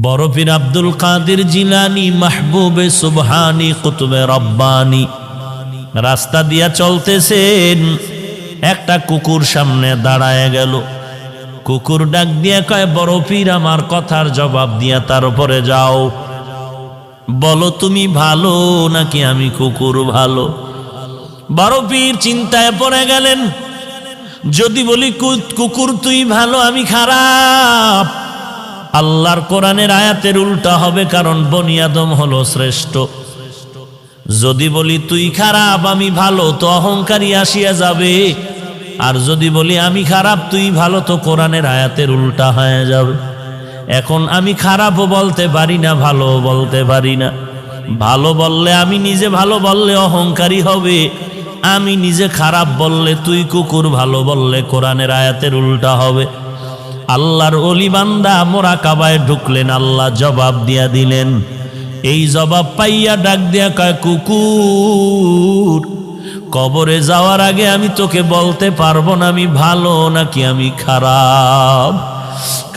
বড় পীর আব্দুল কাদের জিলানী মাহবুবে সুবহানী কুতুবে রব্বানী রাস্তা দিয়া চলতেছেন, একটা কুকুর সামনে দাঁড়ায় গেল। কুকুর ডাক দিয়া কয়, বড় পীর আমার কথার জবাব দিয়া তার উপরে যাও, বলো তুমি ভালো নাকি আমি কুকুর ভালো? বড় পীর চিন্তায় পড়ে গেলেন, যদি বলি কুকুর তুই ভালো আমি খারাপ, আল্লাহর কোরআনের আয়াতের উল্টা হবে, কারণ বনি আদম হলো শ্রেষ্ঠ। যদি বলি তুই খারাপ আমি ভালো, তো অহংকারী আসিয়া যাবে। আর যদি বলি আমি খারাপ তুই ভালো, তো কোরআনের আয়াতের উল্টা হয়ে যাবে। এখন আমি খারাপও বলতে পারি না, ভালো বলতে পারি না। ভালো বললে আমি নিজে ভালো বললে অহংকারী হবে, আমি নিজে খারাপ বললে তুই কুকুর ভালো বললে কোরআনের আয়াতের উল্টা হবে। আল্লাহর ওলি বান্দা মোরাকাবায় ঢুকলেন, আল্লাহ জবাব দিয়া দিলেন। এই জবাব পাইয়া ডাক দিয়া কয়, কুকুর কবরে যাওয়ার আগে আমি তোকে বলতে পারবো না আমি ভালো নাকি আমি খারাপ,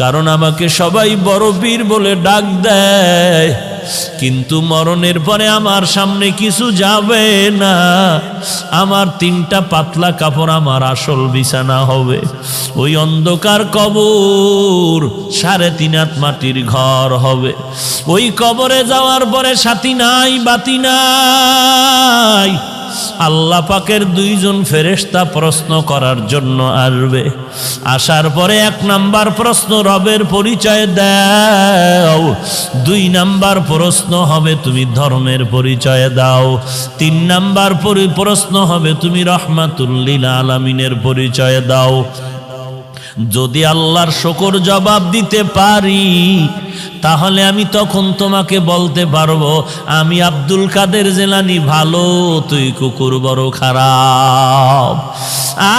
কারণ আমাকে সবাই বড় পীর বলে ডাক দেয়, কিন্তু মরণের পরে আমার সামনে কিছু যাবে না। আমার 3টা পাতলা কাপড় আমার আসল বিছানা হবে, ওই অন্ধকার কবর 3.5 হাত মাটির ঘর হবে। ওই কবরে যাওয়ার পরে সাথী নাই বাতি নাই, আল্লাহ পাকের 2 জন ফেরেশতা প্রশ্ন করার জন্য আসবে। আসার পরে 1 নাম্বার প্রশ্ন রবের পরিচয় দাও, 2 নাম্বার প্রশ্ন হবে তুমি ধর্মের পরিচয় দাও, 3 নাম্বার প্রশ্ন হবে তুমি রহমাতুল লিল আলামিনের পরিচয় দাও। যদি আল্লাহর শুকর জবাব দিতে পারি, তাহলে আমি তখন তোমাকে বলতে পারবো আমি আব্দুল কাদের জিলানী ভালো, তুই কুকুর বড় খারাপ।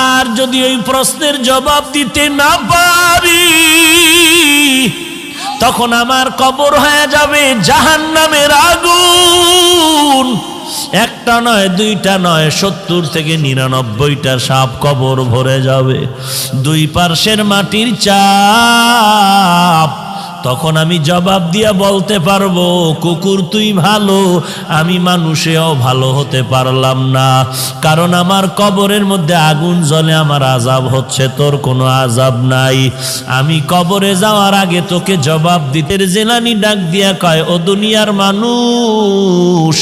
আর যদি ওই প্রশ্নের জবাব দিতে না পারি, তখন আমার কবর হয়ে যাবে জাহান্নামের আগুন। 1টা নয় 2টা নয়, 70 থেকে 99টা সাপ কবর ভরে যাবে, 2 পার্শ্বের মাটির চাপ। তখন আমি জবাব দিয়া বলতে পারবো, কুকুর তুই ভালো, আমি মানুষেও ভালো হতে পারলাম না, কারণ আমার কবরের মধ্যে আগুন জ্বলে, আমার আযাব হচ্ছে, তোর কোনো আযাব নাই। আমি কবরে যাওয়ার আগে তোকে জবাব দিতে। জিলানী ডাক দিয়া কয়, ও দুনিয়ার মানুষ,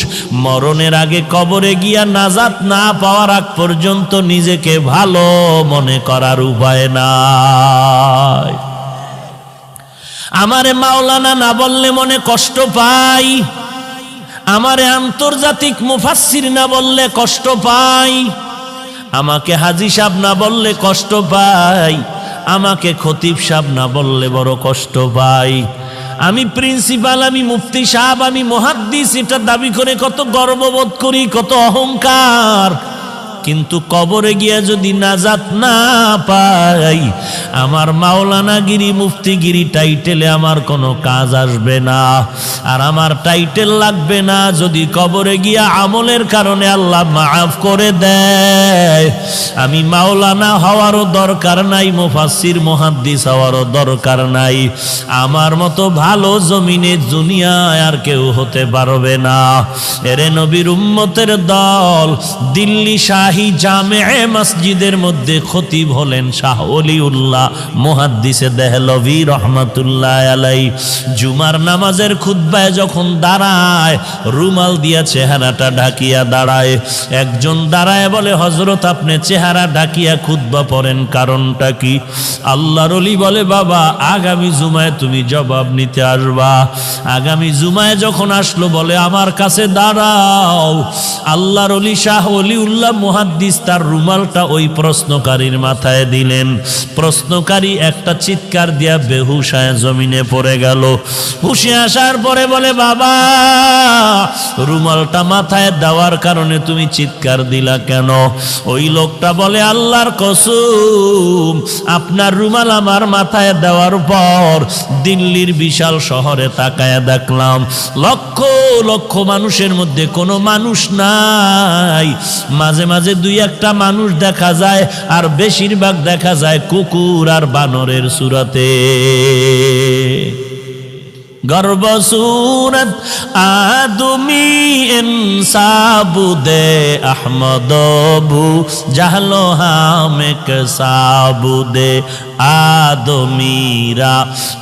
মরণের আগে কবরে গিয়া নাজাত না পাওয়ার আগ পর্যন্ত নিজেকে ভালো মনে করার উপায় নাই। আমারে মাওলানা না বললে মনে কষ্ট পাই, আমারে আন্তর্জাতিক মুফাসসির না বললে কষ্ট পাই, আমাকে হাজী সাহেব না বললে কষ্ট পাই, আমাকে খতিব সাহেব না বললে বড় কষ্ট পাই। আমি প্রিন্সিপাল, আমি মুফতি সাহেব, আমি মুহাদ্দিস, এটা দাবি করে কত গর্ববোধ করি, কত অহংকার। কিন্তু কবরে গিয়া যদি নাজাত না পাই, আমার মাওলানাগিরি মুফতিগিরি টাইটেলে আমার কোনো কাজ আসবে না, আর আমার টাইটেল লাগবে না যদি কবরে গিয়া আমলের কারণে আল্লাহ মাফ করে দেয়। আমি মাওলানা হওয়ারও দরকার নাই, মুফাসসির মুহাদ্দিস হওয়ারও দরকার নাই, আমার মতো ভালো জমিনে দুনিয়ায় আর কেউ হতে পারবে না। এরে নবীর উম্মতের দল, দিল্লি শাহী জামে মসজিদের মধ্যে খতিব হলেন শাহ ওলিউল্লাহ মুহাদ্দিসে দেহলভী রহমাতুল্লাহ আলাই। জুমার নামাজের খুতবায় যখন দাঁড়ায়, রুমাল দিয়া চেহারাটা ঢাকিয়া দাঁড়ায়। একজন দাঁড়ায় বলে, হযরত আপনি চেহারা ঢাকিয়া খুতবা পড়েন, কারণটা কি? আল্লাহর ওলি বলে, বাবা আগামী জুমায় তুমি জবাব নিতে আসবা। আগামী জুমায় যখন আসলো, বলে আমার কাছে দাঁড়াও। আল্লাহর ওলি শাহ ওলিউল্লাহ মুহাদ্দিস তার রুমালটা ওই প্রশ্নকারীর মাথায় দিলেন। প্রশ্নকারী একটা চিৎকার দিয়া বেহুশ হয়ে জমিনে পড়ে গেল। হুশে আসার পরে বলে, বাবা রুমালটা মাথায় দেওয়ার কারণে তুমি চিৎকার দিলা কেন? ওই লোকটা বলে, আল্লাহর কসম, আপনার রুমাল আমার মাথায় দেওয়ার পর দিল্লির বিশাল শহরে তাকায়া দেখলাম লক্ষ লক্ষ মানুষের মধ্যে কোনো মানুষ নাই, মাঝে মাঝে 2-1টা মানুষ দেখা যায়, আর বেশিরভাগ দেখা যায় কুকুর আর বানরের সুরাতে। गर्भ सूरत आदमी इंसाबुदे अहमदबू जहलो हामिक साबुदे आदमीरा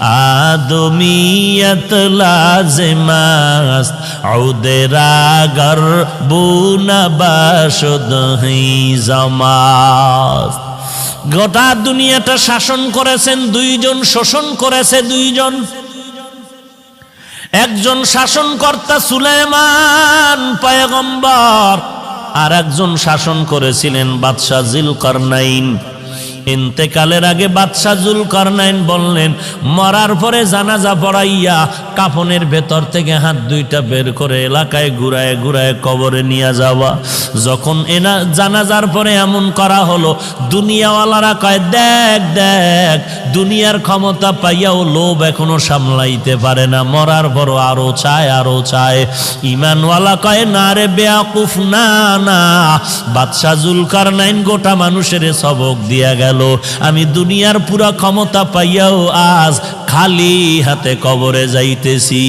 आदमीयत लाजिमस्त औदेरा गर्बूना बाशुद ही जमास्त। গোটা দুনিয়াটা শাসন করেছেন দুইজন, শোষণ করেছে দুইজন। একজন শাসনকর্তা সুলাইমান পয়গম্বর, আর একজন শাসন করেছিলেন বাদশাহ যুলকারনাইন। ইন্তেকালের আগে বাদশাহ যুলকারনাইন বললেন, মরার পরে জানাজা পড়াইয়া কাফনের ভেতর থেকে হাত দুইটা বের করে এলাকায় ঘুরায় ঘুরায় কবরে নিয়ে যাওয়া। যখন জানাজার পরে এমন করা হলো, দুনিয়াওয়ালারা কয়, দেখ দেখ, দুনিয়ার ক্ষমতা পাইয়াও লোভ এখনো সামলাইতে পারে না, মরার পর আরো চায় আরো চায়। ইমানওয়ালা কয়, না রে বেয়াকুফ, না না, বাদশাহ যুলকারনাইন গোটা মানুষের সবক দিয়া গেল। আমি দুনিয়ার পুরা ক্ষমতা পাইয়াও আজ খালি হাতে কবরে যাইতেছি।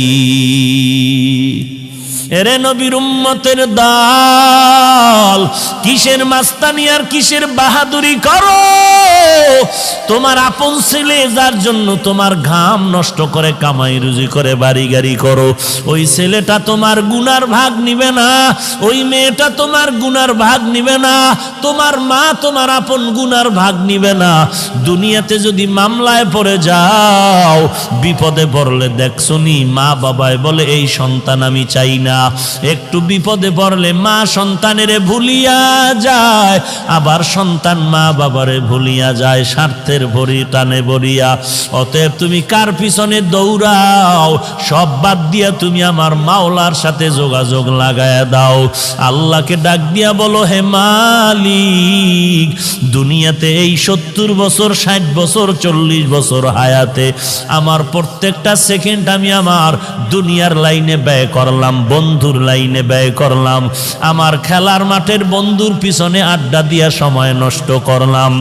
এরে নবীর উম্মতের দল, কিসের মাস্তানি আর কিসের বাহাদুরি করো? তোমার আপন ছেলে যার জন্য তোমার ঘাম নষ্ট করে কামাই রুজি করে বাড়ি গাড়ি করো, ওই ছেলেটা তোমার গুনার ভাগ নিবে না, ওই মেয়েটা তোমার গুনার ভাগ নিবে না, তোমার মা তোমার আপন গুনার ভাগ নিবে না। দুনিয়াতে যদি মামলায় পড়ে যাও, বিপদে পড়লে দেখছনি মা বাবায় বলে এই সন্তান আমি চাই না। একটু বিপদে পড়লে মা সন্তানেরে ভুলিয়া যায়, আবার সন্তান মা বাবারে ভুলিয়া যায় স্বার্থের ভরি টানে ভরিয়া। অতএব তুমি কার পিছনে দৌড়াও, সব বাদ দিয়া তুমি আমার মাওলার সাথে যোগাযোগ লাগায়া দাও। আল্লাহকে ডাক দিয়া বলো, হে মালিক, দুনিয়াতে এই 70 বছর 60 বছর 40 বছর হায়াতে আমার প্রত্যেকটা সেকেন্ড আমি আমার দুনিয়ার লাইনে ব্যয় করলাম, বন্ধুর লাইনে ব্যয় করলাম, আমার খেলার মাঠের বন্ধুর পিছনে আড্ডা দিয়া সময় নষ্ট করলাম,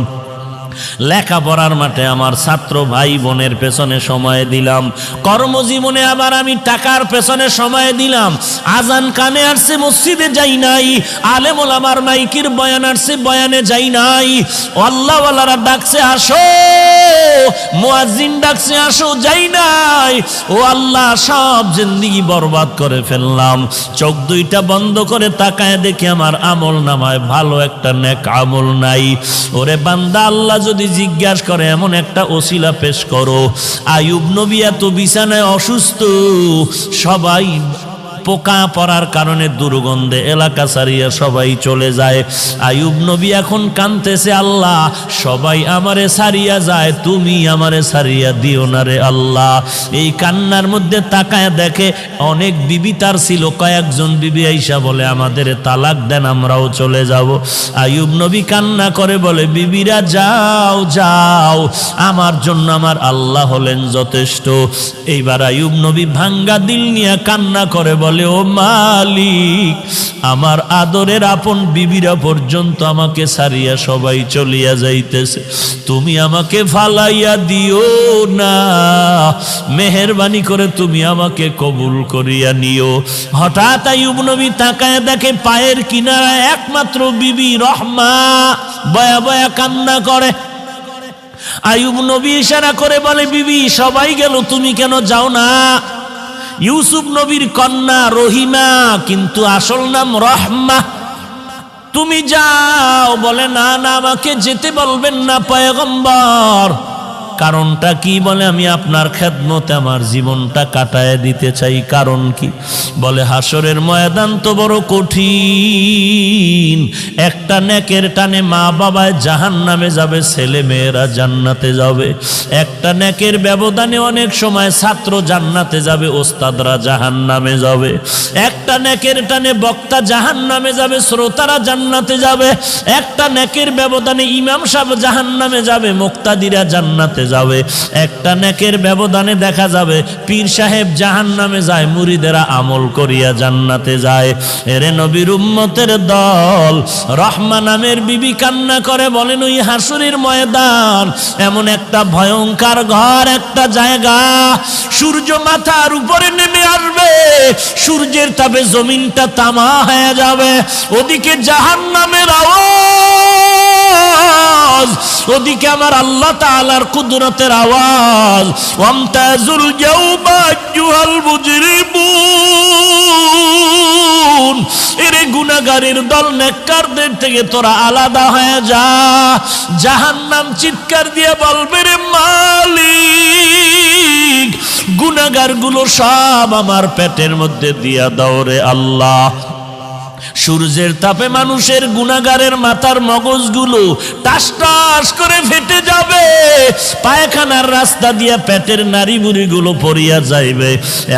লেখাপড়ার মাঠে আমার ছাত্র ভাই বোনের পেছনে সময় দিলাম, কর্মজীবনে আবার আমি টাকার পেছনে সময় দিলাম। আজান কানে আসছে মসজিদে যাই নাই, আলেম ওলামার মাইকির বয়ান আসছে বয়ানে যাই নাই, আল্লাহওয়ালারা ডাকছে আসো, মুয়াজ্জিন ডাকছে আসো, যাই নাই। ও আল্লাহ, সব জিন্দেগি বরবাদ করে ফেললাম। চোখ দুইটা বন্ধ করে তাকায় দেখি আমার আমল নামায় ভালো একটা নেক আমল নাই। ওরে বান্দা, আল্লাহ যদি জিজ্ঞাসা করে এমন একটা ওসিলা পেশ করো। আইয়ুব নবী এত বিছানায় অসুস্থ, সবাই পোকা পড়ার কারণে দুর্গন্ধে এলাকা ছাড়িয়া সবাই চলে যায়। আইয়ুব নবী এখন কাঁদতেছে, আল্লাহ সবাই আমারে ছাড়িয়া যায়, তুমি আমারে ছাড়িয়া দিও না রে আল্লাহ। এই কান্নার মধ্যে তাকায় দেখে অনেক বিবি তার ছিল, কয়েকজন বিবি আইসা বলে আমাদের তালাক দেন, আমরাও চলে যাব। আইয়ুব নবী কান্না করে বলে, বিবিরা যাও যাও, আমার জন্য আমার আল্লাহ হলেন যথেষ্ট। এইবার আইয়ুব নবী ভাঙ্গা দিল নিয়ে কান্না করে বলে, ও মালিক, আমার আদরের আপন বিবিরা পর্যন্ত আমাকে ছাড়িয়া সবাই চলিয়া যাইতেছে, তুমি আমাকে ফালাইয়া দিও না, মেহেরবানি করে তুমি আমাকে কবুল করিয়া নিও। হঠাৎ আইয়ুব নবী তাকায় দেখে পায়ের কিনারায় একমাত্র বিবি রহমা বয়া বয়া কান্না করে। আইয়ুব নবী ইশারা করে বলে, বিবি সবাই গেল, তুমি কেন যাও না? ইউসুফ নবীর কন্যা রহিমা, কিন্তু আসল নাম রহমা, তুমি যাও। বলে, না না, আমাকে যেতে বলবেন না পয়গম্বর। কারণটা কি? বলে, আমি আপনার খেদমতে আমার জীবনটা কাটায় দিতে চাই। কারণ কি? বলে, হাসরের ময়দান তো বড় কঠিন, একটা নেকের টানে মা বাবায় জাহান্নামে যাবে, ছেলে মেয়েরা জান্নাতে যাবে। একটা নেকের ব্যবধানে অনেক সময় ছাত্র জান্নাতে যাবে, ওস্তাদরা জাহান্নামে যাবে। একটা নেকের টানে বক্তা জাহান্নামে যাবে, শ্রোতারা জান্নাতে যাবে। একটা নেকের ব্যবধানে ইমাম সাহেব জাহান্নামে যাবে, মুক্তাদিরা জান্নাতে যাবে। একটা নেকের ব্যবধানে দেখা যাবে পীর সাহেব জাহান্নামে যায়, মুরিদেরা আমল করিয়া জান্নাতে যায়। এরে নবীর উম্মতের দল, রহমা নামের বিবি কান্না করে বলেন, ওই হাসরের ময়দান এমন একটা ভয়ঙ্কর ঘর, একটা জায়গা, সূর্য মাথার উপরে নেমে আসবে, সূর্যের তাপে জমিনটা তামা হয়ে যাবে, ওদিকে জাহান্নামের আওয়াজ, ওদিকে আমার আল্লাহ তাআলার কুদরতের আওয়াজ। ওয়ামতাজুল ইয়াউমা আইয়ুহাল মুজরিমুন, এরে গুনাহগারের দল, নেককারদের থেকে তোরা আলাদা হয়ে যা। জাহান্নাম চিৎকার দিয়ে বলবে, রে মালিক, গুনাহগারগুলো সব আমার পেটের মধ্যে দিয়া দাও রে আল্লাহ। সূর্যের তাপে মানুষের গুনাহগারের মাথার মগজগুলো টাস টাস করে ফেটে যাবে, পায়খানার রাস্তা দিয়া পেটের নারী বুড়িগুলো পড়িয়া যাইবে।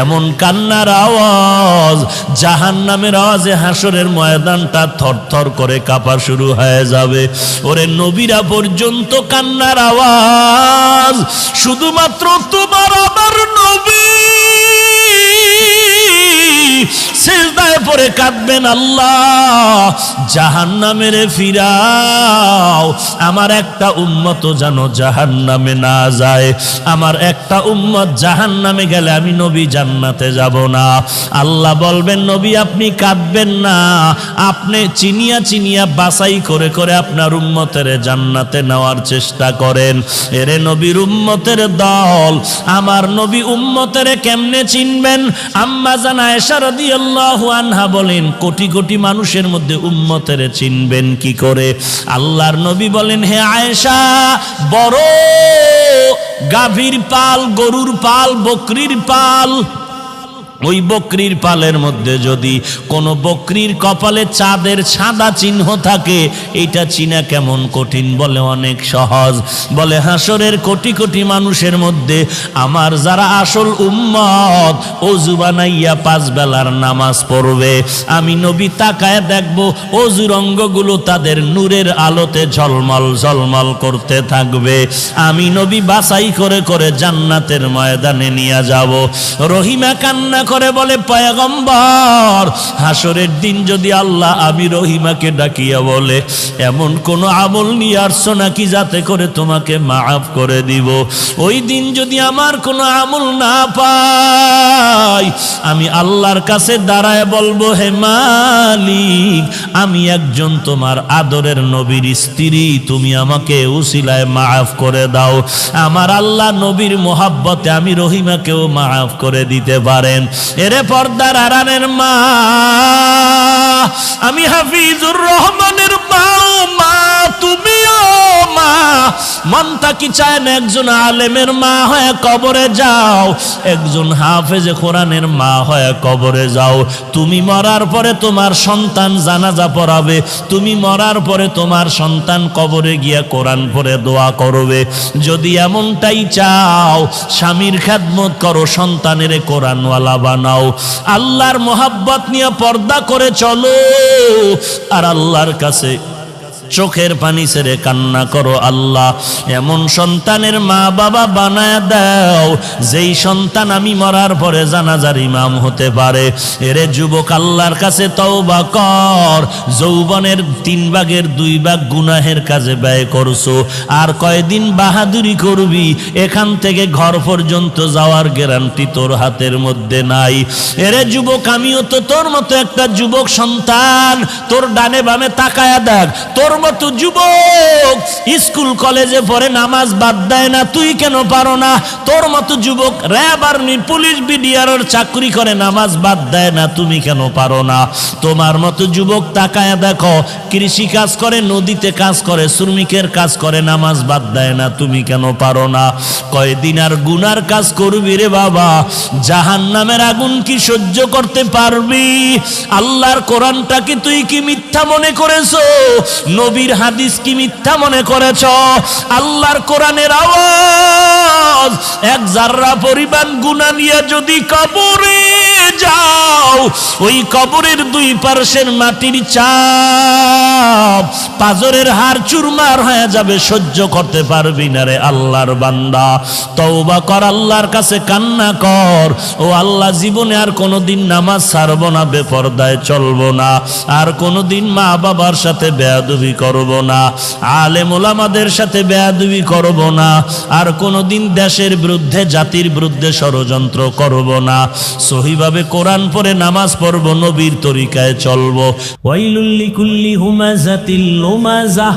এমন কান্নার আওয়াজ, জাহান্নামের আওয়াজে হাসরের ময়দানটা থরথর করে কাঁপা শুরু হয়ে যাবে। ওরে নবীরা পর্যন্ত কান্নার আওয়াজ, শুধুমাত্র তোমার আমার নবী সিজদায় পড়ে কাঁদবেন, আল্লাহ জাহান্নামে রে ফিরাও, আমার একটা উম্মত যেন জাহান্নামে না যায়, আমার একটা উম্মত জাহান্নামে গেলে আমি নবী জান্নাতে যাব না। আল্লাহ বলবেন, নবী আপনি কাঁদবেন না, আপনি চিনিয়া চিনিয়া বাছাই করে করে আপনার উম্মতের জান্নাতে নেওয়ার চেষ্টা করেন। এরে নবীর উম্মতের দল, আমার নবী উম্মতের কেমনে চিনবেন? আম্মা জান আয়েশা রাদিয়াল্লাহু আনহা বলেন, কোটি কোটি মানুষের মধ্যে উম্মতের চিনবেন কি করে? আল্লাহর নবী বলেন, হে আয়েশা, বড় গাভীর পাল, গরুর পাল, বকরির পাল, ওই বকরির পালের মধ্যে যদি কোনো বকরির কপালে চাঁদের সাদা চিহ্ন থাকে, এটা চিনা কেমন কঠিন? বলে অনেক সহজ। বলে হাসরের কোটি কোটি মানুষের মধ্যে আমার যারা আসল উম্মত, ওযু বানাইয়া 5 বেলার নামাজ পড়বে, আমি নবী তাকায় দেখব ওযুর অঙ্গগুলো তাদের নূরের আলোতে ঝলমল ঝলমল করতে থাকবে। আমি নবী বাছাই করে করে জান্নাতের ময়দানে নিয়ে যাব। রহিমা কান্না করে বলে, পয়গম্বর, হাসরের দিন যদি আল্লাহ আমি রহিমাকে ডাকিয়া বলে, এমন কোন আমল নিয়ে আসছো নাকি যাতে করে তোমাকে মাফ করে দিব? ওই দিন যদি আমার কোনো আমল না পাই, আমি আল্লাহর কাছে দাঁড়ায় বলবো, হে মালিক, আমি একজন তোমার আদরের নবীর স্ত্রী, তুমি আমাকে উসিলায় মাফ করে দাও। আমার আল্লাহ নবীর মোহাব্বতে আমি রহিমাকেও মাফ করে দিতে পারেন। এরে পর্দার আড়ালের মা, আমি হাফিজুর রহমানের মা, তুমিও মা। মনটা কি চায় না একজন আলেমের মা হয়ে কবরে যাও, একজন হাফেজে কোরআনের মা হয়ে কবরে যাও। তুমি মরার পরে তোমার সন্তান জানাজা পড়াবে, তুমি মরার পরে তোমার সন্তান কবরে গিয়া কোরআন পড়ে দোয়া করবে। যদি এমনটাই চাও, স্বামীর খেদমত করো, সন্তানের কোরআনওয়ালা বানাও, আল্লাহর মোহাব্বত নিয়ে পর্দা করে চলো, আর আল্লাহর কাছে চোখের পানি ছেড়ে কান্না করো, আল্লাহ এমন সন্তানের মা বাবা বানায় দাও যেই সন্তান আমি মরার পরে জানাজার ইমাম হতে পারে। এরে যুবক, আল্লাহর কাছে তওবা কর। যৌবনের 3 ভাগের 2 ভাগ গুনাহের কাজে ব্যয় করছো, আর কয়দিন বাহাদুরি করবি? এখান থেকে ঘর পর্যন্ত যাওয়ার গ্যারান্টি তোর হাতের মধ্যে নাই। এরে যুবক, আমিও তো তোর মতো একটা যুবক সন্তান। তোর ডানে বামে তাকায়া দেখ, তোর মতো যুবক স্কুল কলেজে পড়ে নামাজ বাদ দেয় না, তুই কেন পারো না? তোর মতো যুবক র্যাব আর্মি পুলিশ বিডিআর চাকরি করে নামাজ বাদ দেয় না, তুমি কেন পারো না? তোমার মতো যুবক তাকায়া দেখো, কৃষি কাজ করে, নদীতে কাজ করে, শ্রমিকের কাজ করে, নামাজ বাদ দেয় না, তুমি কেন পারো না? কয়দিন আর গুনার কাজ করবি রে বাবা? জাহান্নামের আগুন কি সহ্য করতে পারবি? আল্লাহর কোরআনটাকে তুই কি মিথ্যা মনে করেছো? নবীর হাদিস কি মিথ্যা মনে করেছ? আল্লাহর কোরআনের আওয়াজ। এক জাররা পরিমাণ গুনাহ নিয়ে যদি কবরে যাও, ওই কবরের দুই পার্শ্বের মাটির চাপ পাজরের হাড় চুরমার হয়ে যাবে, সহ্য করতে পারবি না রে আল্লাহর বান্দা। তওবা কর, আল্লাহর কাছে কান্না কর। ও আল্লাহ, জীবনে আর কোনোদিন নামাজ ছাড়ব না, বেপরদায় চলব না, আর কোনোদিন মা বাবার সাথে বেয়াদবি করব না, আলেম ওলামাদের সাথে বেয়াদবি করব না, আর কোনোদিন দেশের বিরুদ্ধে জাতির বিরুদ্ধে ষড়যন্ত্র করব না, সহিভাবে কোরআন পড়ে নামাজ পড়ব, নবীর তরিকায় চলব। ওয়াইলুল লিকুল্লি হুমাযাতিল লুমাযাহ,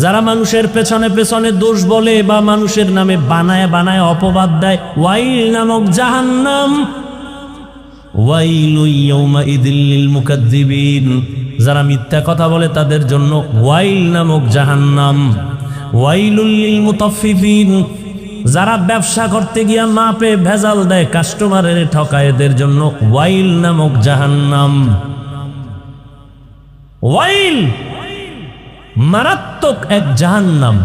যারা মানুষের পেছনে পেছনে দোষ বলে বা মানুষের নামে বানায় বানায় অপবাদ দেয়, ওয়াইল নামক জাহান্নাম। ওয়াইলু ইয়াউমাইযিল লিল মুকাদ্দিবিন, যারা মিথ্যা কথা বলে তাদের জন্য ওয়াইল নামক জাহান্নাম। ওয়াইলুল লিল মুতাফফিফিন, যারা ব্যবসা করতে গিয়া মাপে ভেজাল দেয়, কাস্টমারের ঠকায়, এদের জন্য ওয়াইল নামক জাহান্নাম। ওয়াইল মারাত্মক এক জাহান্নাম।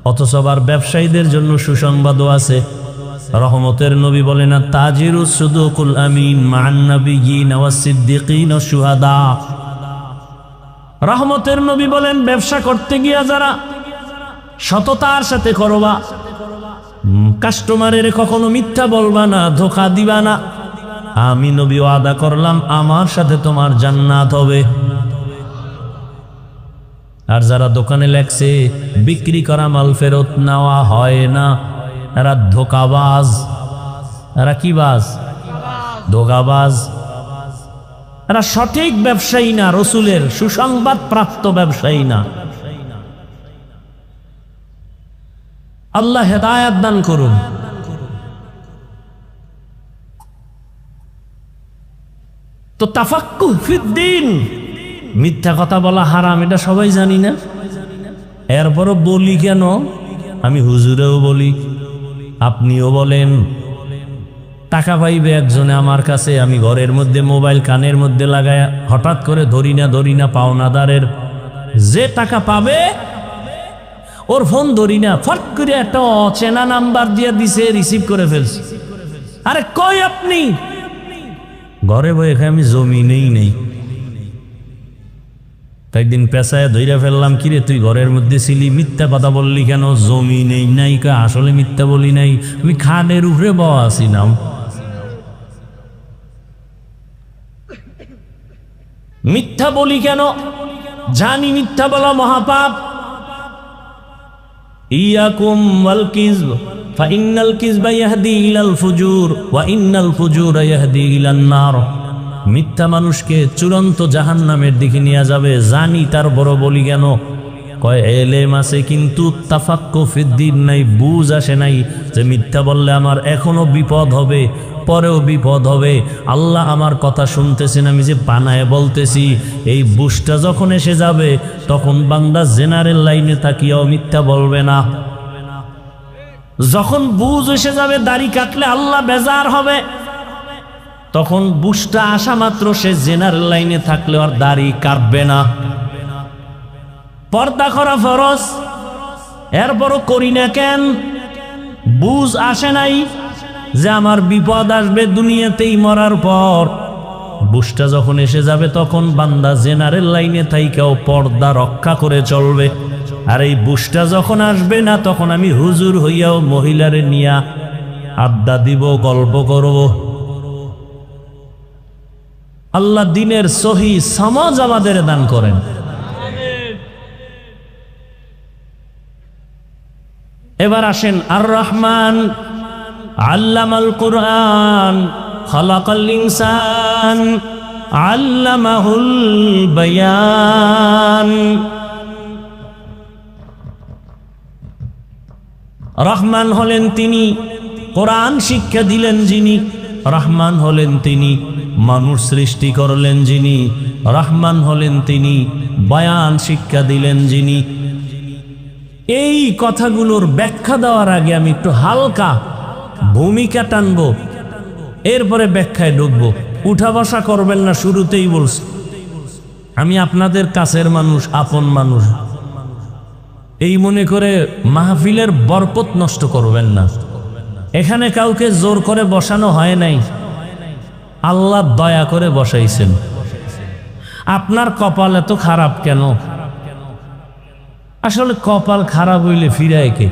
অথচ আবার ব্যবসায়ীদের জন্য সুসংবাদও আছে। রহমতের নবী বলেন, তাজিরুস সুদুকুল আমিন মান নাবিয়িন ওয়াস সিদ্দিকিন ওয়াশ শুহাদা। রহমতের নবী বলেন, ব্যবসা করতে গিয়া যারা সততার সাথে করবা, কাস্টমারের কখনো মিথ্যা বলবা না, ধোঁকা দিবা না, আমি নবী ওয়াদা করলাম আমার সাথে তোমার জান্নাত হবে। আর যারা দোকানে লেখছে বিক্রি করা মাল ফেরত নেওয়া হয় না, এরা ধোকাবাজ। এরা কি বাজ? ধোকাবাজ। এরা সঠিক ব্যবসায়ী না, রসুলের সুসংবাদ প্রাপ্ত ব্যবসায়ী না। আল্লাহ হেদায়েত দান করুন। তো তাফাক্কুহ ফিদ্দিন, মিথ্যা কথা বলা হারাম, এটা সবাই জানি না, এরপরও বলি কেন? আমি হুজুরেও বলি, আপনিও বলেন। টাকা পাইবে একজনে আমার কাছে, আমি ঘরের মধ্যে মোবাইল কানের মধ্যে লাগায় হঠাৎ করে ধরি না পাওনাদারের যে টাকা পাবে ওর ফোন ধরি না, ফট করে একটা অচেনা নাম্বার দিয়ে দিছে, রিসিভ করে ফেলছি। আরে কই আপনি? ঘরে বই এখানে আমি জমিনেই নেই। একদিন পেশায় ধইরা ফেললাম, কিরে তুই ঘরের মধ্যে ছিলি, মিথ্যা কথা বললি কেন? জমি নেই নাই। আসলে মিথ্যা বলি নাই, আমি খানের উপরে বওয়া আছিলাম। মিথ্যা বলি কেন? জানি মিথ্যা বলা মহাপাপ। ইয়াকুম ওয়াল কিযব ফাইন্নাল কিযবা ইয়াহদি ইলাল ফুজুর ওয়া ইন্নাল ফুজুরা ইয়াহদি ইলান নার। মিথ্যা মানুষকে চূড়ান্ত জাহান্নামের দিকে নিয়ে যাবে। জানি, তার বড় বলি কেন? কয় এলেম আছে কিন্তু তাফাক্কুহ ফিদ্দিন নাই, বুঝ আসে নাই যে মিথ্যা বললে আমার এখনো বিপদ হবে, পরেও বিপদ হবে। আল্লাহ আমার কথা শুনতেছেন, আমি যে বানায় বলতেছি, এই বুঝটা যখন এসে যাবে তখন বান্দা জেনারেল লাইনে থাকিয়াও মিথ্যা বলবে না। যখন বুঝ এসে যাবে, দাড়ি কাটলে আল্লাহ বেজার হবে, তখন বুঝটা আসা মাত্র সে জেনারেল লাইনে থাকলে আর দাড়ি কাটবে না। পর্দা করা ফরজ, এরপরও করি না কেন? বুঝ আসে নাই যে আমার বিপদ আসবে দুনিয়াতেই মরার পর। বুঝটা যখন এসে যাবে তখন বান্দা জেনারেল লাইনে থাইকাও পর্দা রক্ষা করে চলবে। আর এই বুঝটা যখন আসবে না, তখন আমি হুজুর হইয়াও মহিলারে নিয়া আড্ডা দিব, গল্প করব। আল্লাহ দিনের সহি সমাজ আমাদের দান করেন। এবার আসেন, আর রহমান আল্লামাল কুরআন খালাকাল ইনসান আল্লামাহুল বায়ান। রহমান হলেন তিনি, কোরআন শিক্ষা দিলেন যিনি। রহমান হলেন তিনি, মানুষ সৃষ্টি করলেন যিনি। রহমান হলেন তিনি, বয়ান শিক্ষা দিলেন যিনি। এই কথাগুলোর ব্যাখ্যা দেওয়ার আগে আমি একটু হালকা ভূমিকা টানবো, এরপরে ব্যাখ্যায় ঢুকবো। উঠা বসা করবেন না, শুরুতেই বলছি। আমি আপনাদের কাছের মানুষ, আপন মানুষ, এই মনে করে মাহফিলের বরকত নষ্ট করবেন না। এখানে কাউকে জোর করে বসানো হয় নাই, আল্লাহ দয়া করে বসাইছেন। আপনার কপাল এত খারাপ কেন? আসলে কপাল খারাপ হইলে ফিরায় কে?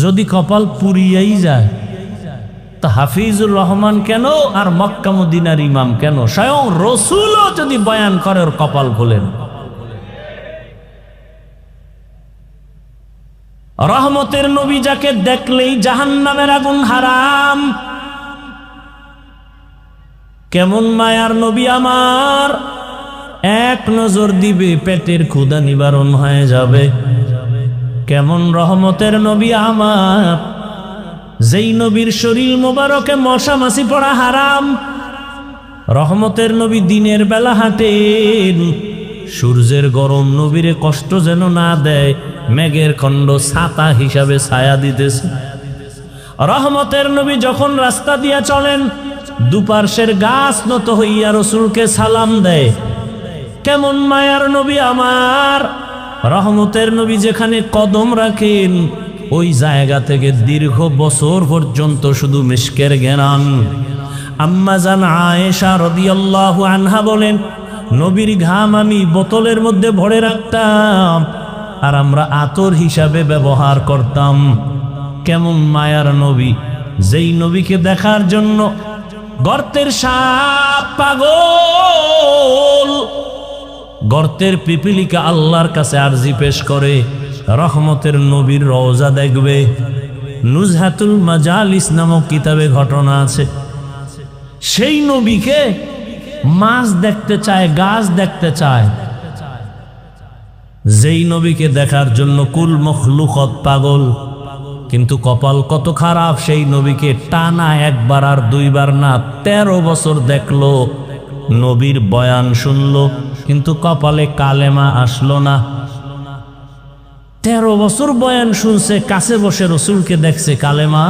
যদি কপাল পুরিয়াই যায় তা হাফিজুর রহমান কেন আর মক্কা মদিনার ইমাম কেন? স্বয়ং রসুলও যদি বয়ান করে ওর কপাল খোলেন। রহমতের নবী যাকে দেখলেই জাহান্নামের আগুন হারাম, কেমন মায়ার নবী আমার, এক নজর দিবে পেটের ক্ষুধা নিবারণ হয়ে যাবে। কেমন রহমতের নবী আমার, যেই নবীর শরীর মোবারকে মশা মাছি পড়া হারাম। রহমতের নবী দিনের বেলা হাঁটেন, সূর্যের গরম নবীরে কষ্ট যেন না দেয়, মেঘের খণ্ড ছাতা হিসাবে ছায়া দিতেছে। রহমতের নবী যখন রাস্তা দিয়া চলেন, দুপার্শ্বের গাছ নত হইয়া রসুলকে সালাম দেয়। কেমন মায়ার নবী আমার, রহমতের নবী যেখানে কদম রাখেন ওই জায়গা থেকে দীর্ঘ বছর পর্যন্ত শুধু মিশকের ঘ্রাণ। আম্মা জান আয়েশা রাদিয়াল্লাহু আনহা বলেন, নবীর ঘাম আমি বোতলের মধ্যে ভরে রাখতাম আর আমরা আতর হিসাবে ব্যবহার করতাম। কেমন মায়ার নবী, যেই নবীকে দেখার জন্য গর্তের সাপ পাগল, গর্তের পিপিলিকা আল্লাহর কাছে আরজি পেশ করে রহমতের নবীর রওজা দেখবে। নুজহাতুল মাজালিস নামক কিতাবে ঘটনা আছে, সেই নবীকে মাছ দেখতে চায়, গাছ দেখতে চায়। যেই নবীকে দেখার জন্য কুল মখলুকত পাগল, কিন্তু কপাল কত খারাপ, সেই নবীকে টানা একবার আর দুইবার না 13 বছর দেখলো, নবীর বয়ান শুনলো, কিন্তু কপালে কালেমা আসলো না। 13 বছর বয়ান শুনছে, কাছে বসে রসুলকে দেখছে, কালেমা।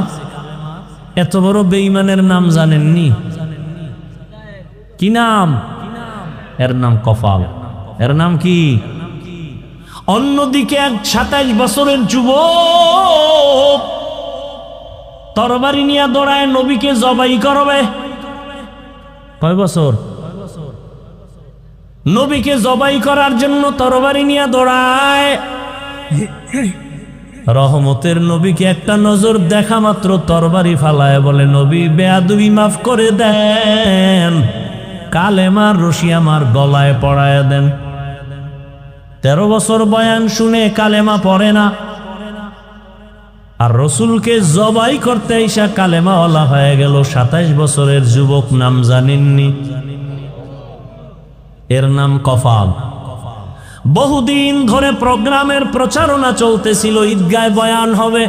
এত বড় বেঈমানের নাম জানেননি? কি নাম? এর নাম কপাল। এর নাম কি? অন্যদিকে এক 27 বছরের যুবক তরবারি নিয়ে দৌড়ায় নবীকে জবাই করবে। কয় বছর? নবীকে জবাই করার জন্য তরবারি নিয়ে দৌড়ায়। রহমতের নবীকে একটা নজর দেখা মাত্র তরবারি ফালায় বলে, নবী বেয়াদবি মাফ করে দেন, কালেমার রশি আমার গলায় পড়ায় দেন। 13 বছর বয়ান শুনে কালেমা পড়ে না, আর রসুলকে জবাই করতে এসে কালেমা ওয়ালা হয়ে গেল। 27 বছরের যুবক, নাম জানেননি? এর নাম কপাল। বহুদিন ধরে প্রোগ্রামের প্রচারণা চলতেছিল, ঈদগায় বয়ান হবে,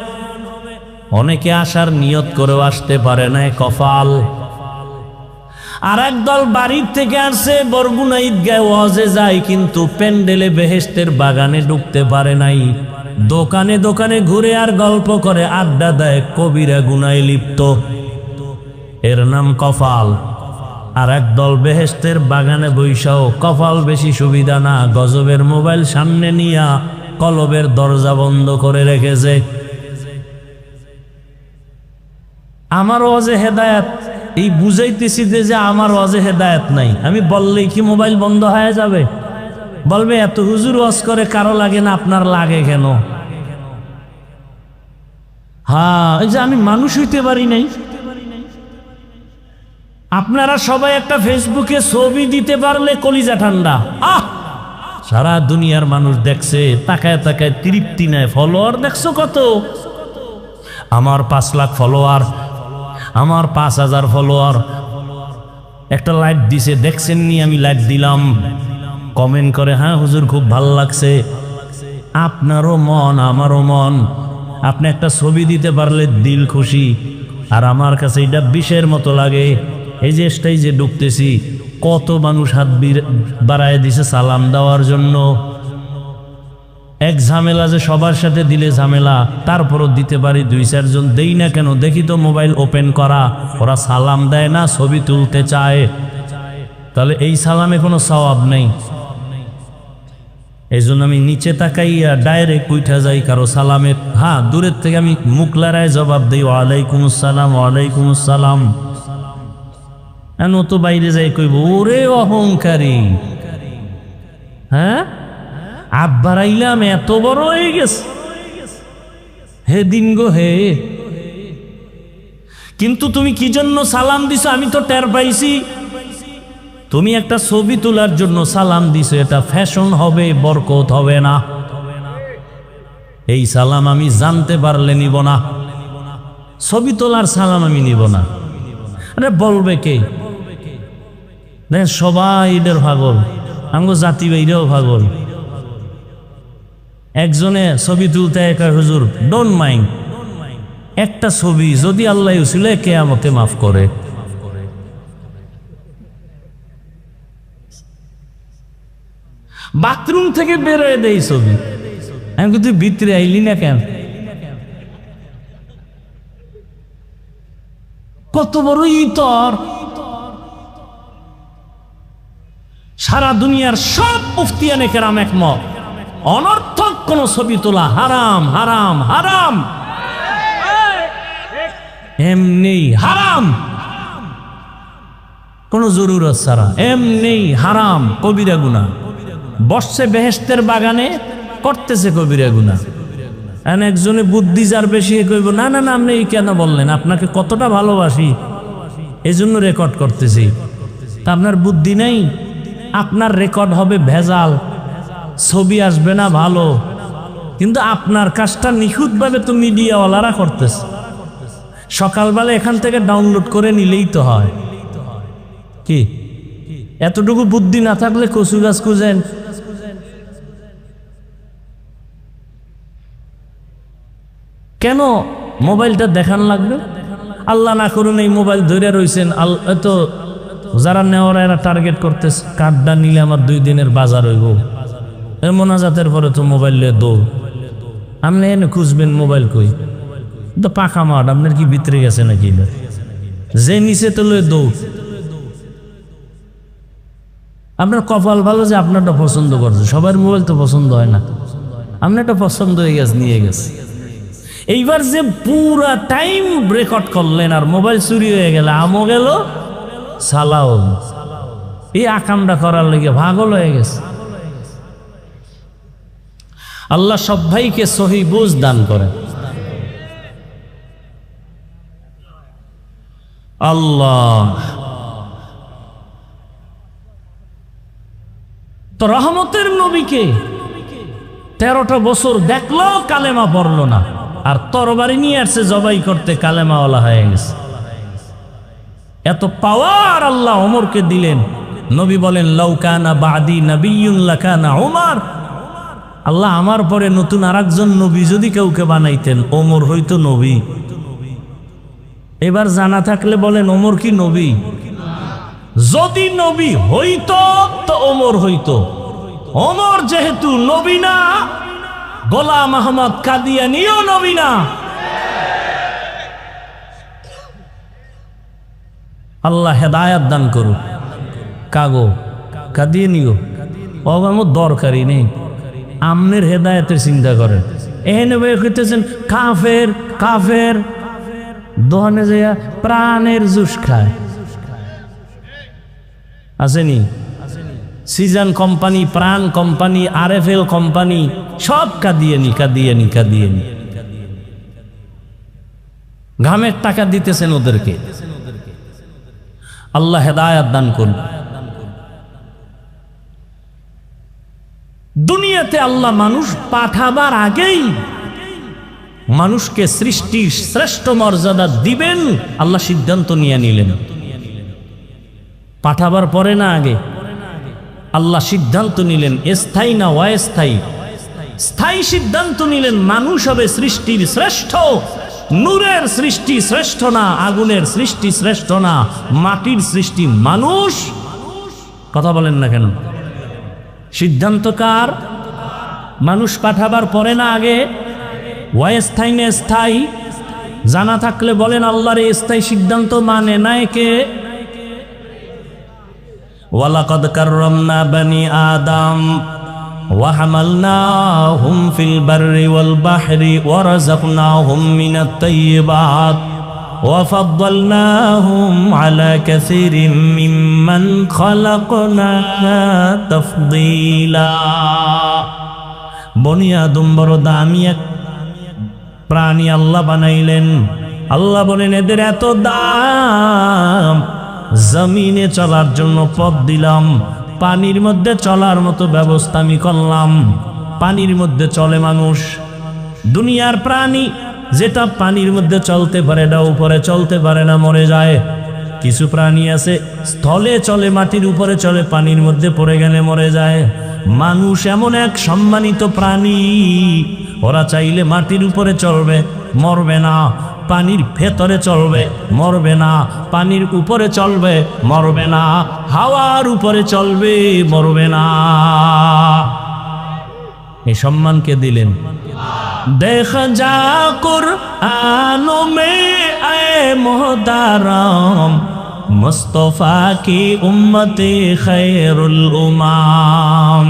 অনেকে আসার নিয়ত করেও আসতে পারে না, কপাল। আর একদল বাড়ির থেকে আসছে, বরগুনা ঈদগায় ওয়াজে যায়, কিন্তু প্যান্ডেলে বেহেশতের বাগানে ঢুকতে পারে নাই। দোকানে দোকানে ঘুরে আর গল্প করে, আড্ডা দেয়, কবিরা গুনায় লিপ্ত। এর নাম কপাল। আর একদল বেহেশতের বাগানে বৈশাও, কপাল বেশি সুবিধা না, গজবের মোবাইল সামনে নিয়া কলবের দরজা বন্ধ করে রেখেছে। আমার ওয়াজে হেদায়েত, এই বুঝাইতেছি যে আমার ওয়াজে হেদায়েত নাই। আমি বললেই কি মোবাইল বন্ধ হয়ে যাবে? বলবে এত হুজুর ওয়াজ করে, কারো লাগে না, আপনার লাগে কেন? হ্যাঁ, এই যে আমি মানুষ হইতে পারি নাই। আপনারা সবাই একটা ফেসবুকে ছবি দিতে পারলে কলিজা ঠান্ডা। সারা দুনিয়ার মানুষ দেখছে, তাকায় তাকায় তৃপ্তি নেয়। ফলোয়ার দেখছো কত? আমার 5 লাখ ফলোয়ার, আমার 5000 ফলোয়ার। একটা লাইক দিছে, দেখছেন নি? আমি লাইক দিলাম। কমেন্ট করে, হ্যাঁ হুজুর খুব ভালো লাগছে। আপনারও মন, আমারও মন। আপনি একটা ছবি দিতে পারলে দিল খুশি। আর আমার কাছে এটা বিষের মতো লাগে। এই যে স্টেজে ঢুকতেছি, কত মানুষ হাত বাড়ায় দিছে সালাম দেওয়ার জন্য। এক ঝামেলা যে সবার সাথে দিলে ঝামেলা, তারপরও দিতে পারি 2-4 জন। দেই না কেন? দেখি তো মোবাইল ওপেন করা, ওরা সালাম দেয় না, ছবি তুলতে চায়। তাহলে এই সালামে কোনো সওয়াব নেই। এই জন্য আমি নিচে তাকাইয়া ডাইরেক্ট উঠা যাই কারো সালামের, হ্যাঁ দূরের থেকে আমি মুখ লড়ায় জবাব দিই ওয়ালাইকুম আসসালাম, ওয়ালাইকুম আসসালাম। তো বাইরে যাই কইব ওরে অহংকারী, হ্যাঁ আব্বার আইলাম এত বড় হয়ে গেছে, হে দিন গো হে। কিন্তু তুমি কি জন্য সালাম দিছো আমি তো টের পাইছি। তুমি একটা ছবি তোলার জন্য সালাম দিছো, এটা ফ্যাশন হবে, বরকত হবে না। এই সালাম আমি জানতে পারলে নিব না, ছবি তোলার সালাম আমি নিব না। আরে বলবে কে? দেখ সবাই এদের পাগল, আমগো জাতি বাইরেও পাগল। একজনে ছবি তুলতে একা, হুজুর ডোন্ট মাইন্ড, একটা ছবি যদি আল্লাহ উসিলে কিয়ামতে মাফ করে। বাথরুম থেকে বেরোয় দেই ছবি, আমি কিন্তু ভিতরে আইলি না কেন? কত বড় ইতর! সারা দুনিয়ার সব মুফতিয়ানে কেরাম একমত, অনর্থক কোন ছবি তোলা হারাম, হারাম, হারাম, এমনি হারাম, কোন জরুরত ছাড়া এমনি হারাম, কবিরা গুনাহ। বসছে বেহেশতের বাগানে, করতেছে কবিরা গুনাহ। একজনে বুদ্ধি যার বেশি কইব না না না আপনি কেন বললেন, আপনাকে কতটা ভালোবাসি এই জন্য রেকর্ড করতেছি। তা আপনার বুদ্ধি নেই, আপনার রেকর্ড হবে ভেজাল, ছবি আসবে না ভালো, কিন্তু আপনার কাজটা নিখুঁতভাবে তো মিডিয়াওয়ালারা করতেছে। সকালবেলা এখান থেকে ডাউনলোড করে নিলেই তো হয়। কি এতটুকু বুদ্ধি না থাকলে কচু গাছ খুঁজেন? কেন মোবাইলটা দেখান লাগবে? আল্লাহ না করুন এই মোবাইল ধরে রয়েছেন, তো যারা নেওয়ার এরা টার্গেট করতেছে, কার্ডটা নিলে আমার 2 দিনের বাজার হইব। মোনাজাতের পরে তো মোবাইল নিয়ে দৌড়, আপনি এনে খুঁজবেন মোবাইল কই? তো পাখা মাঠ, আপনার কি ভিতরে গেছে নাকি? যে নিচে তো লয়ে দৌড়। আপনার কপাল ভালো যে আপনারটা পছন্দ করছে, সবার মোবাইল তো পছন্দ হয় না, আপনারটা পছন্দ হয়ে গেছে, নিয়ে গেছে। এইবার যে পুরা টাইম রেকর্ড করলেন আর মোবাইল চুরি হয়ে গেল, আমও গেল সালাও, এই আকামটা করার লেগে পাগল হয়ে গেছে। আল্লাহ সব ভাইকে সহি বুঝ দান করে। আল্লাহ তো রহমতের নবীকে 13টা বছর দেখলো কালেমা পড়লো না, আর তরবারি নিয়ে আসছে জবাই করতে, কালেমাওয়ালা হয়ে গেছে। এত পাওয়ার আল্লাহ ওমরকে দিলেন। নবী বলেন লাউ কানা বাদি নাবিয়্যুন লাকানা ওমর, আল্লাহ আমার পরে নতুন আরেকজন নবী যদি কাউকে বানাইতেন ওমর হইতো নবী। এবার জানা থাকলে বলেন ওমর কি নবী? যদি নবী হইতো তো ওমর হইতো। ওমর যেহেতু নবী না, গোলাম আহমদ কাদিয়ানীও নবী না। আল্লাহ হেদায়াত দান করুক। কাগো কাদিয়ানীও আমার দরকারই নেই, আমনের হেদায়েতের চিন্তা করেন। এখানে কইতেছেন কাফের কাফের, দোহানে যাইয়া প্রাণের জুস খায়। আসেনি সিজন কোম্পানি, প্রাণ কোম্পানি, RFL কোম্পানি, সব কাদিয়ানি কাদিয়ানি কাদিয়ানি। ঘামের টাকা দিতেছেন ওদেরকে। আল্লাহ হেদায়াত দান করুন। দুনিয়াতে আল্লাহ মানুষ পাঠাবার আগেই মানুষকে সৃষ্টির শ্রেষ্ঠ মর্যাদা দিবেন আল্লাহ সিদ্ধান্ত নিয়ে নিলেন। পাঠাবার পরে না আগে আল্লাহ সিদ্ধান্ত নিলেন, স্থায়ী না অস্থায়ী। স্থায়ী সিদ্ধান্ত নিলেন মানুষ হবে সৃষ্টির শ্রেষ্ঠ। নূরের সৃষ্টি শ্রেষ্ঠ না, আগুনের সৃষ্টি শ্রেষ্ঠ না, মাটির সৃষ্টি মানুষ। কথা বলেন না কেন? সিদ্ধান্ত কার? মানুষ পাঠাবার পরে না আগে? অস্থায়ী না স্থায়ী? জানা থাকলে বলেন আল্লাহর এই স্থায়ী সিদ্ধান্ত মানে নাই কে? ওয়ালাকাদ কাররামনা বানি আদম ওয়া হামালনাহুম ফিল বাররি ওয়াল বাহরি ওয়া রাযাকনাহুম মিনাত তাইয়্যিবাত ওয়া ফাদ্দালনাহুম আলা কাসীরিম মিম্মান খালাকনা তাফদীলা। বনি আদম বড় দামি এক প্রাণী আল্লাহ বানাইলেন। আল্লাহ বলেন এদের এত দাম, জমিনে চলার জন্য পথ দিলাম, পানির মধ্যে চলার মতো ব্যবস্থা আমি করলাম। পানির মধ্যে চলে মানুষ। দুনিয়ার প্রাণী যেটা পানির মধ্যে চলতে পারে এটা উপরে চলতে পারে না, মরে যায়। কিছু প্রাণী আছে স্থলে চলে, মাটির উপরে চলে, পানির মধ্যে পড়ে গেলে মরে যায়। মানুষ এমন এক সম্মানিত প্রাণী, ওরা চাইলে মাটির উপরে চলবে, মরবে না। পানির ভেতরে চলবে, মরবে না। পানির উপরে চলবে, মরবে না। হাওয়ার উপরে চলবে, মরবে না। এই সম্মানকে দিলেন। দেখা যা কুরআনো মে আয়ে মুহতারাম মুস্তফা কি উম্মতে খায়রুল উমাম।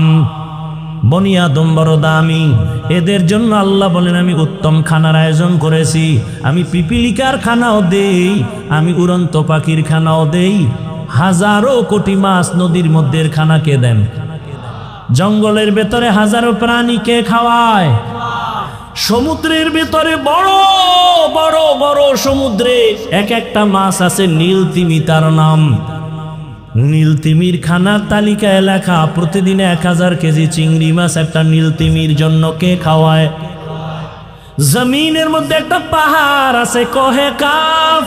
বনি আদম বড় দামি, এদের জন্য আল্লাহ বলেন আমি উত্তম খানার আয়োজন করেছি। আমি পিপিলিকার খানাও দেই, আমি উড়ন্ত পাখির খানাও দেই। হাজারো কোটি মাছ নদীর মধ্যে খানাকে দেন। জঙ্গলের ভেতরে হাজারো প্রাণীকে খাওয়ায়। সমুদ্রের ভেতরে বড় বড় বড় সমুদ্রে এক একটা মাছ আছে, নীল তিমি তার নাম। নীল তিমির খানার তালিকায় লেখা প্রতিদিন 1000 কেজি চিংড়ি মাছ একটা নীল তিমির জন্য কে খাওয়ায়। জমিনের মধ্যে একটা পাহাড় আছে কহে কাফ,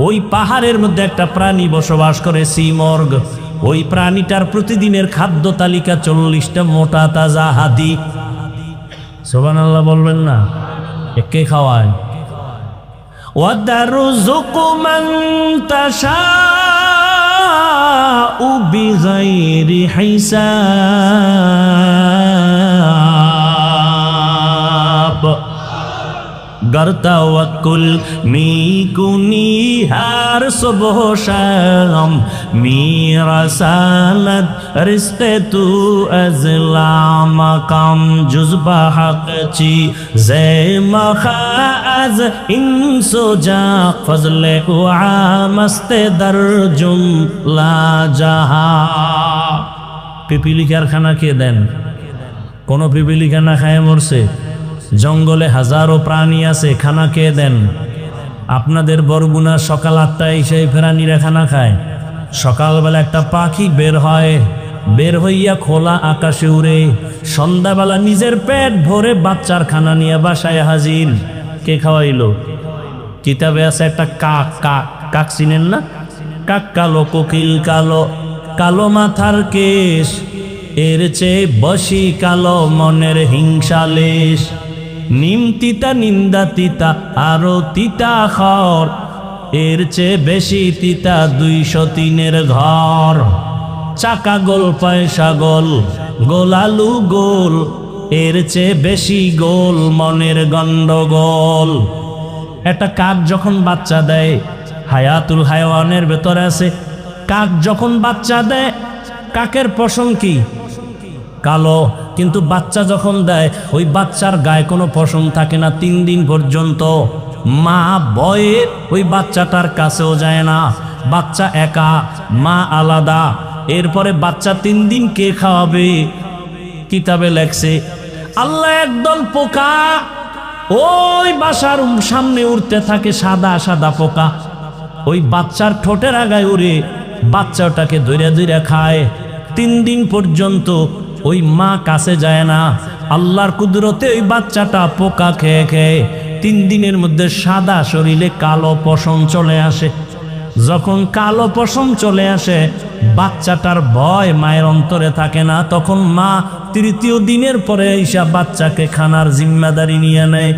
ওই পাহাড়ের মধ্যে একটা প্রাণী বসবাস করে সিমর্গ। ওই প্রাণীটার প্রতিদিনের খাদ্য তালিকা 40টা মোটা তাজা হাদি। সুবহানাল্লাহ বলবেন না? কে খাওয়ায়? ওয়াদারুযুকু মান তাশাউ বিগাইরি হিসাব। गर तवक्कुल मी कुनी हर सुबह शाम मेरा सालत रिश्ते तू अज़ला मकाम जुज़बा हक़ची ज़े मखा अज़ इंसो जा फज़ले मस्ते दर जुमला जहा। पिपीलिकार खाना के देन, कोनो पिपीलिका ना खाए मरसे। জঙ্গলে হাজারো প্রাণী আছে, খানা কে দেন? আপনাদের বরগুনা সকাল 8টায় সেই প্রাণীরা খানা খায়। সকালবেলা একটা পাখি বের হয়, বের হইয়া খোলা আকাশে উড়ে, সন্ধ্যাবেলা নিজের পেট ভরে বাচ্চার খানা নিয়ে বাসায় হাজির। কে খাওয়াইলো? কিতাবে আছে একটা কাক। কাক কাক চিনেন না? কাক কালো, কোকিল কালো, কালো মাথার কেশ, এর চেয়ে বসি কালো মনের হিংসালেশ। নিম তিতা নিন্দা তিতা আরো তিতা খর, এর চেয়ে বেশি তিতা 203-এর ঘর। চাকা গোল পয়সা গোল, গোলালু গোল, এর চেয়ে বেশি গোল মনের গন্ডগোল। একটা কাক যখন বাচ্চা দেয়, হায়াতুল হায়াওয়ানের ভেতরে আছে, কাক যখন বাচ্চা দেয় কাকের পশম কি? কালো। কিন্তু বাচ্চা যখন দেয় ওই বাচ্চার গায়ে কোনো পশম থাকে না 3 দিন পর্যন্ত। মা ভয়ে ওই বাচ্চাটার কাছেও যায় না। বাচ্চা একা, মা আলাদা। এরপরে বাচ্চা 3 দিন কে খাওয়াবে? কিতাবে লেখছে আল্লাহ একদল পোকা ওই বাসার সামনে উড়তে থাকে, সাদা সাদা পোকা। ওই বাচ্চার ঠোঁটের আগায় উড়ে বাচ্চাটাকে ধরে ধরে খায়। 3 দিন পর্যন্ত ওই মা কাছে যায় না। আল্লাহর কুদরতে ওই বাচ্চাটা পোকা খেয়ে খেয়ে 3 দিনের মধ্যে সাদা শরীরে কালো পশম চলে আসে। যখন কালো পশম চলে আসে বাচ্চাটার ভয় মায়ের অন্তরে থাকে না। তখন মা 3য় দিনের পরে এসে বাচ্চাকে খানার জিম্মাদারি নিয়ে নেয়।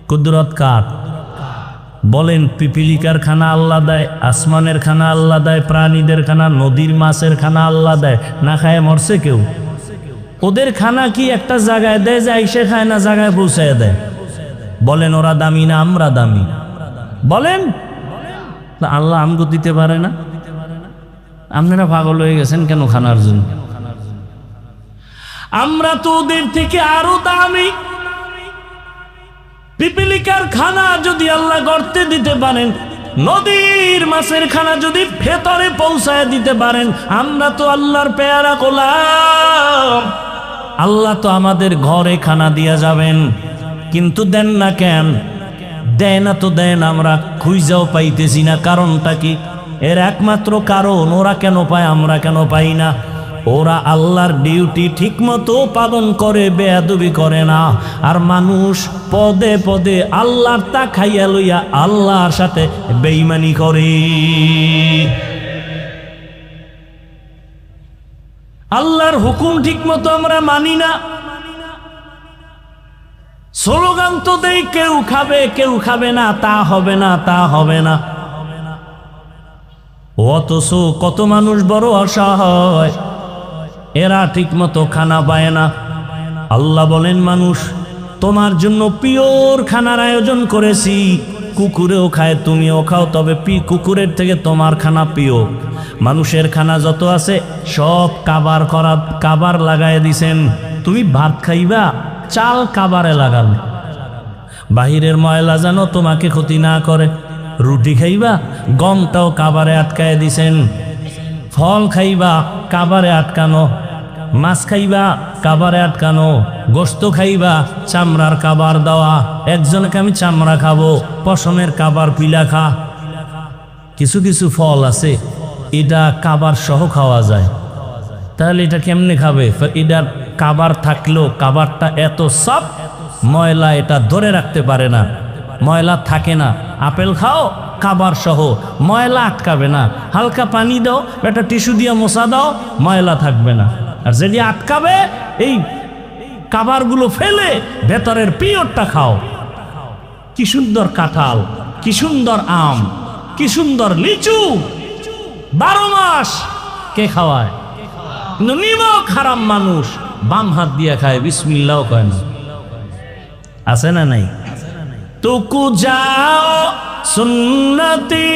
কুদরত কার? বলেন। পিপিলিকার খানা আল্লাহ দেয়, আসমানের খানা আল্লাহ দেয়, প্রাণীদের খানা, নদীর মাছের খানা আল্লাহ দেয়। না খায় মরছে কেউ? ওদের খানা কি একটা জায়গায় দেয় যে আইসে খায় না জায়গায় পৌঁছায় দেয়? বলেন ওরা দামি না আমরা দামি? বলেন। আল্লাহ আমগো দিতে পারে না? আপনারা পাগল হয়ে গেছেন কেন খানার জন্য? আমরা তো ওদের থেকে আরো দামি। পিপিলিকার খানা যদি আল্লাহ গর্তে দিতে পারেন, নদীর মাছের খানা যদি ভেতরে পৌঁছায় দিতে পারেন, আমরা তো আল্লাহর পেয়ারা গোলাম। আল্লাহ তো আমাদের ঘরে খানা দিয়া যাবেন, কিন্তু দেন না কেন? দেয় না তো দেন, আমরা খুঁজাও পাইতেছি না। কারণটা কি? এর একমাত্র কারণ, ওরা কেন পায় আমরা কেন পাই না? ওরা আল্লাহর ডিউটি ঠিক মতো পালন করে, বেয়াদবি করে না। আর মানুষ পদে পদে আল্লাহর তা খাইয়া লইয়া আল্লাহর সাথে বেঈমানি করে। আল্লাহর হুকুম ঠিক মতো আমরা মানি না। স্লোগান তো দেই কেউ খাবে কেউ খাবে না, তা হবে না তা হবে না। অথচ কত মানুষ বড় অসহায়, এরা ঠিক মতো খানা পায় না। আল্লাহ বলেন, মানুষ তোমার জন্য পিওর খানার আয়োজন করেছি, কুকুরেও খায় তুমিও খাও, তবে কুকুরের থেকে তোমার খানা পিওর। মানুষের খানা যত আছে সব কাবার লাগায় দিছেন। তুমি ভাত খাইবা, চাল কাবারে লাগান। বাহিরের ময়লা যেন তোমাকে ক্ষতি না করে। রুটি খাইবা, গমটাও কাবারে আটকায় দিছেন। ফল খাইবা, কাবারে আটকানো। মাছ খাইবা, কাবারে আটকানো। গোশত খাইবা, চামড়ার কাবার দেওয়া। একজনকে আমি চামড়া খাবো, পশমের কাবার পিলা খা। কিছু কিছু ফল আছে এটা কাবার সহ খাওয়া যায়, তাহলে এটা কেমনে খাবে? এটার কাবার থাকলেও কাবারটা এত সব ময়লা, এটা ধরে রাখতে পারে না, ময়লা থাকে না। আপেল খাও কাবার সহ, ময়লা আটকাবে না। হালকা পানি দাও, একটা টিস্যু দিয়ে মোছা দাও, ময়লা থাকবে না। আর যেটি আটকাবে, এই কাবারগুলো ফেলে ভেতরের পিওরটা খাও। কি সুন্দর কাঁঠাল, কি সুন্দর আম, কি সুন্দর লিচু, 12 মাস কে খাওয়ায়? কিন্তু নিমক হারাম মানুষ বাম হাত দিয়ে খায়, বিসমিল্লাহও কয় না। আছে না নাই? তুকু যাও সুন্নতি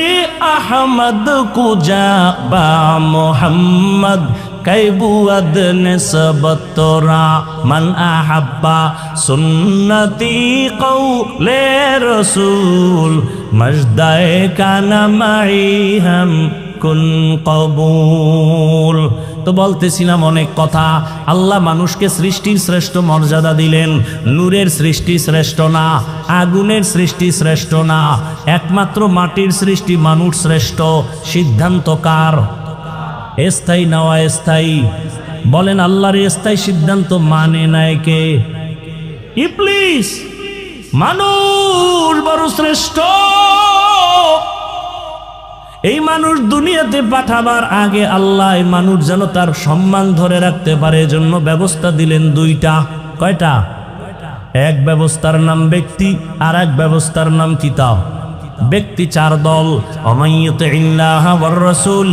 আহমদ কুজা বা মোহাম্মদ কৈবুয়াদ নিসবতরা মান আহাব্বা সুন্নতি কৌলে রসুল মজদায়ে কানা মাই হাম কুন কবুল। তো বলতেছিলাম অনেক কথা। আল্লাহ মানুষকে সৃষ্টির শ্রেষ্ঠ মর্যাদা দিলেন। নূরের সৃষ্টি শ্রেষ্ঠ না, আগুনের সৃষ্টি শ্রেষ্ঠ না, একমাত্র মাটির সৃষ্টি মানুষ শ্রেষ্ঠ। সিদ্ধান্ত কার? স্থায়ী না অস্থায়ী? বলেন, আল্লাহর স্থায়ী সিদ্ধান্ত মানে নাই কে? ইবলিস। মানুষ বড় শ্রেষ্ঠ। এই মানুষ দুনিয়াতে পাঠাবার আগে আল্লাহ মানুষ যেন তার সম্মান ধরে রাখতে পারে, এজন্য ব্যবস্থা দিলেন 2টা। কয়টা? এক ব্যবস্থার নাম ব্যক্তি, আর এক ব্যবস্থার নাম কিতাব। ব্যক্তি 4 দল। অমাইয়ুতিল্লাহ ওয়ার রাসূল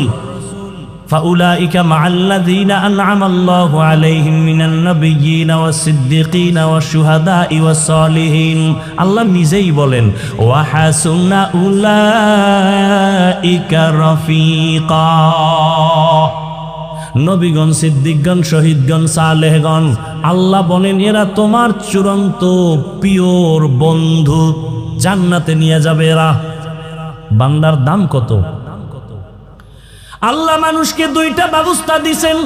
ফাউলাইকা মাআল্লাযীনা আন'আমা আল্লাহু আলাইহিম মিনান নাবিয়্যিনা ওয়াস-সিদ্দীকিনা ওয়াশ-শুহাদা'i ওয়াস-সালিহিন। আল্লাহ নিজেই বলেন, ওয়া হাসুনা উলাইকা রাফিকা। নবীগণ, সিদ্দিকগণ, শহীদগণ, সালেহগণ, আল্লাহ বলেন এরা তোমার চূড়ান্ত পিওর বন্ধু, জান্নাতে নিয়ে যাবে এরা। বান্দার দাম কত? আল্লাহ মানুষকে 2টা ব্যবস্থা দিছেন।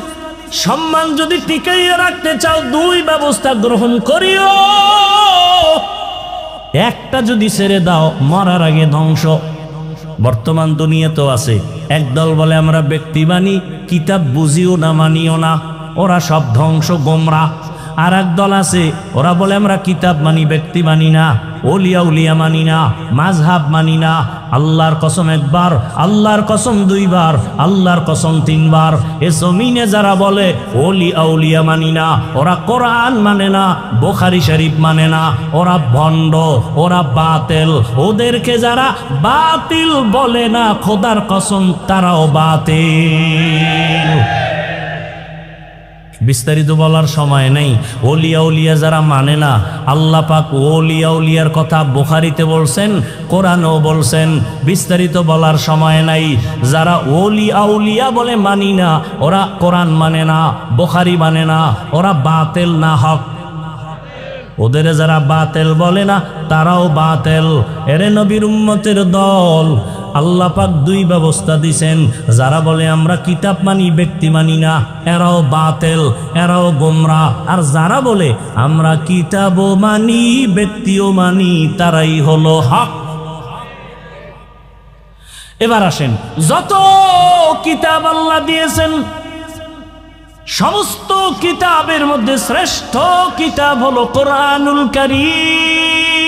সম্মান যদি টিকাইয়া রাখতে চাও 2 ব্যবস্থা গ্রহণ করিও। একটা যদি ছেড়ে দাও, মরার আগে ধ্বংস। বর্তমান দুনিয়াতেও আছে। একদল বলে আমরা ব্যক্তি মানি, কিতাব বুঝিও না, মানিও না, ওরা সব ধ্বংস, গোমরা। আর এক দল আছে, ওরা বলে আমরা কিতাব মানি, ব্যক্তি মানি না, ওলিয়া উলিয়া মানি না, মাযহাব মানি না। আল্লাহর কসম 1 বার, আল্লাহর কসম 2 বার, আল্লাহর কসম 3 বার। এ জমিনে যারা বলে ওলি আউলিয়া মানি না, ওরা কোরআন মানে না, বুখারী শরীফ মানে না, ওরা ভণ্ড, ওরা বাতিল। ওদেরকে যারা বাতিল বলে না, খোদার কসম তারাও বাতিল। বিস্তারিত বলার সময় নেই। ওলিয়া উলিয়া যারা মানে না, আল্লাহ পাক ওলিয়া উলিয়ার কথা বুখারীতে বলছেন, কোরআনেও বলছেন, বিস্তারিত বলার সময় নাই। যারা ওলি আউলিয়া বলে মানি না, ওরা কোরআন মানে না, বুখারী মানে না, ওরা বাতিল না হক। ওদের যারা বাতিল বলে না তারাও বাতিল। এরে নবীর উম্মতের দল, আল্লাহ পাক দুই ব্যবস্থা দিছেন। যারা বলে আমরা কিতাব মানি, ব্যক্তি মানি না, এরাও বাতিল, এরাও গোমরাহ। আর যারা বলে আমরা কিতাবও মানি, ব্যক্তিও মানি, তারাই হলো হক। এবার আসেন, যত কিতাব আল্লাহ দিয়েছেন, সমস্ত কিতাবের মধ্যে শ্রেষ্ঠ কিতাব হলো কোরআনুল কারীম।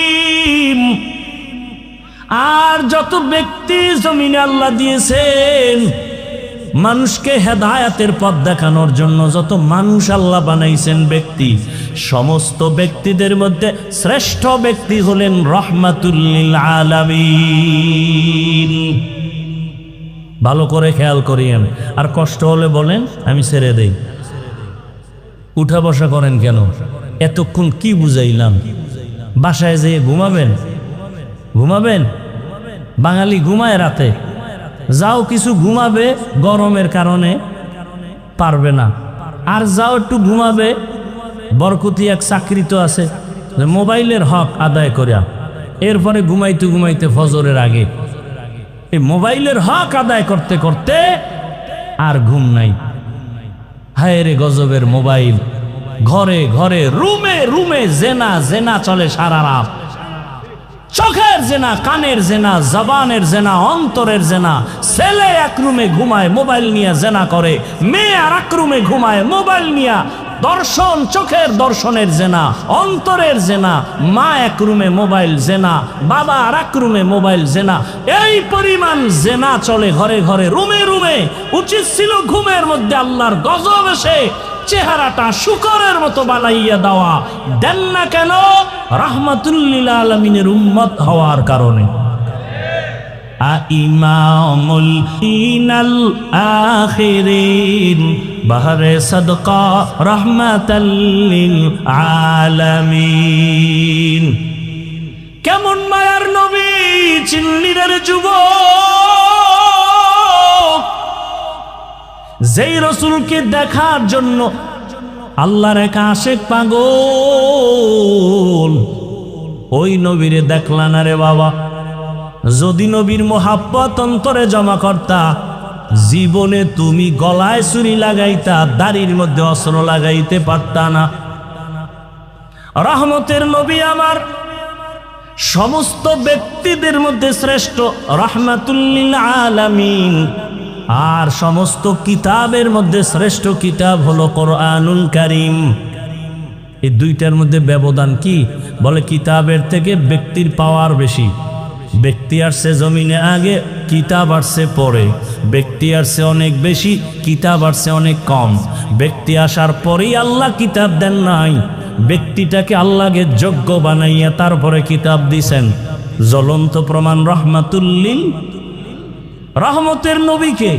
আর যত ব্যক্তি জমিনে আল্লাহ দিয়েছেন মানুষকে হেদায়েতের পথ দেখানোর জন্য, যত মানুষ আল্লাহ বানাইছেন ব্যক্তি, সমস্ত ব্যক্তিদের মধ্যে শ্রেষ্ঠ ব্যক্তি হলেন রাহমাতুল লিল আলামিন। ভালো করে খেয়াল করিয়েন। আর কষ্ট হলে বলেন আমি ছেড়ে দেই। উঠা বসা করেন কেন? এতক্ষণ কি বুঝাইলাম? বাসায় যেয়ে ঘুমাবেন? ঘুমাবেন? বাঙালি ঘুমায় রাতে। যাও কিছু ঘুমাবে, গরমের কারণে পারবে না। আর যাও একটু ঘুমাবে, বরকতি এক চাকরি তো আছে, মোবাইলের হক আদায় করিয়া এরপরে ঘুমাইতে ঘুমাইতে ফজরের আগে এই মোবাইলের হক আদায় করতে করতে আর ঘুম নাই। হায় রে গজবের মোবাইল! ঘরে ঘরে, রুমে রুমে জেনা, জেনা চলে সারা রাত। চোখের জেনা, কানের জেনা, জবানের জেনা, অন্তরের জেনা। ছেলে এক রুমে ঘুমায়, মোবাইল নিয়ে জেনা করে। মেয়ে আর এক রুমে ঘুমায়, মোবাইল নিয়ে দর্শন, চোখের দর্শনের জেনা, অন্তরের জেনা। মা এক রুমে মোবাইল জেনা, বাবা আর এক রুমে মোবাইল জেনা। এই পরিমাণ জেনা চলে ঘরে ঘরে, রুমে রুমে। উচিত ছিল ঘুমের মধ্যে আল্লাহর গজব এসে চেহারাটা শুকরের মতো বানাইয়া দেওয়া। দেন না কেন? রাহমাতুল লিল আলামিনের উম্মত হওয়ার কারণে। ইমামুল ইনাল আখিরিন বাহরে সাদকা রাহমাতাল লিল আলামিন। কেমন মায়ার নবী চিল্লিদের যুবক, যেই রসুলকে দেখার জন্য আল্লাহর এক আশেক পাগল। ওই নবীরে দেখলা না রে বাবা? যদি নবীর মোহাব্বত অন্তরে জমা করতা, জীবনে তুমি গলায় ছুরি লাগাইতা, দাড়ির মধ্যে অস্ত্র লাগাইতে পারতা না। রহমতের নবী আমার সমস্ত ব্যক্তিদের মধ্যে শ্রেষ্ঠ, রাহমাতুল লিল আলামিন। আর সমস্ত কিতাবের মধ্যে শ্রেষ্ঠ কিতাব হলো কোরআনুল কারীম। এই দুইটার মধ্যে ব্যবধান কি? বলে কিতাবের থেকে ব্যক্তির পাওয়ার বেশি। ব্যক্তি আসছে জমিনে আগে, কিতাব আসছে পরে। ব্যক্তি আসছে অনেক বেশি, কিতাব আসছে অনেক কম। ব্যক্তি আসার পরেই আল্লাহ কিতাব দেন নাই, ব্যক্তিটাকে আল্লাহকে যোগ্য বানাইয়া তারপরে কিতাব দিছেন। জ্বলন্ত প্রমাণ রাহমাতুল লিল। রহমতের নবীকে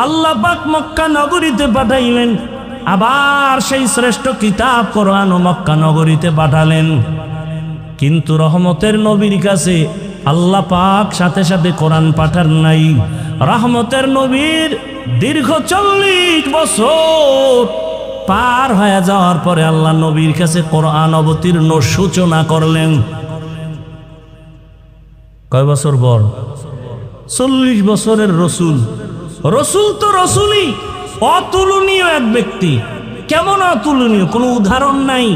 আল্লাহ পাক মক্কা নগরীতে পাঠাইলেন, আবার সেই শ্রেষ্ঠ কিতাব কোরআন ও মক্কা নগরীতে পাঠালেন। কিন্তু রহমতের নবীর কাছে আল্লাহ পাক সাথে সাথে কোরআন পাঠান নাই। রহমতের নবীর দীর্ঘ 40 বছর পার হয়ে যাওয়ার পরে আল্লাহ নবীর কাছে কোরআন অবতীর্ণ সূচনা করলেন। কয় বছর পর? 40 বছরের রসুল। রসুল তো রসুলই, অতুলনীয় এক ব্যক্তি। কেমন অতুলনীয়? কোনো উদাহরণ নাই।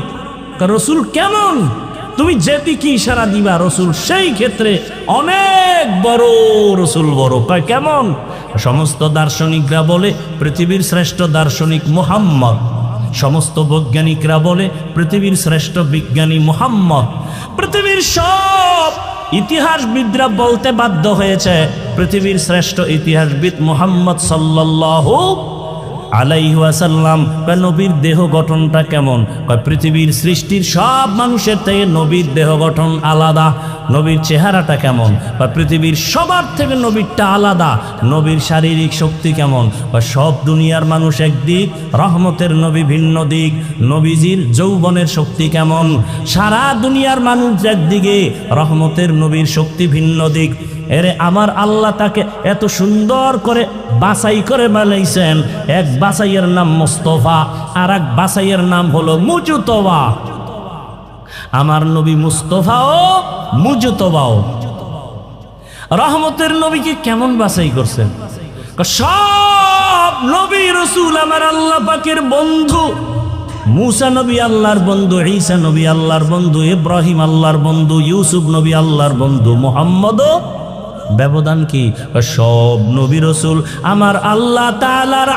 রসুল কেমন? তুমি যেদিকে ইশারা দিবা রসুল সেই ক্ষেত্রে অনেক বড়। রসুল বড়। কয় কেমন? সমস্ত দার্শনিকরা বলে পৃথিবীর শ্রেষ্ঠ দার্শনিক মুহাম্মদ। সমস্ত বৈজ্ঞানিকরা বলে পৃথিবীর শ্রেষ্ঠ বিজ্ঞানী মুহাম্মদ। পৃথিবীর সব ইতিহাসবিদরা বলতে বাধ্য হয়েছে পৃথিবীর শ্রেষ্ঠ ইতিহাসবিদ মুহাম্মদ সাল্লাল্লাহু আলাইহি ওয়াসাল্লাম, নবীর দেহ গঠনটা কেমন? পৃথিবীর সৃষ্টির সব মানুষের থেকে নবীর দেহ গঠন আলাদা। নবীর চেহারাটা কেমন? পৃথিবীর সবার থেকে নবীরটা আলাদা। নবীর শারীরিক শক্তি কেমন? সব দুনিয়ার মানুষ একদিক, রহমতের নবী ভিন্ন দিক। নবীজির যৌবনের শক্তি কেমন? সারা দুনিয়ার মানুষ একদিকে, রহমতের নবীর শক্তি ভিন্ন দিক। এরে আমার আল্লাহ তাকে এত সুন্দর করে বাছাই করে বানাইছেন। এক বাছাইয়ের নাম মুস্তাফা, আর এক বাছাইয়ের নাম হলো মুজতবা। আমার নবী মুস্তাফাও মুজতবাও। রহমতের নবীকে কেমন বাছাই করছেন? সব নবী রাসূল আমার আল্লাহ পাকের বন্ধু। মুসা নবী আল্লাহর বন্ধু, ঈসা নবী আল্লাহর বন্ধু, ইব্রাহিম আল্লাহর বন্ধু, ইউসুফ নবী আল্লাহর বন্ধু, মুহাম্মদও। ব্যবধান কি? সব নবী রাসূল আমার আল্লাহ তাআলার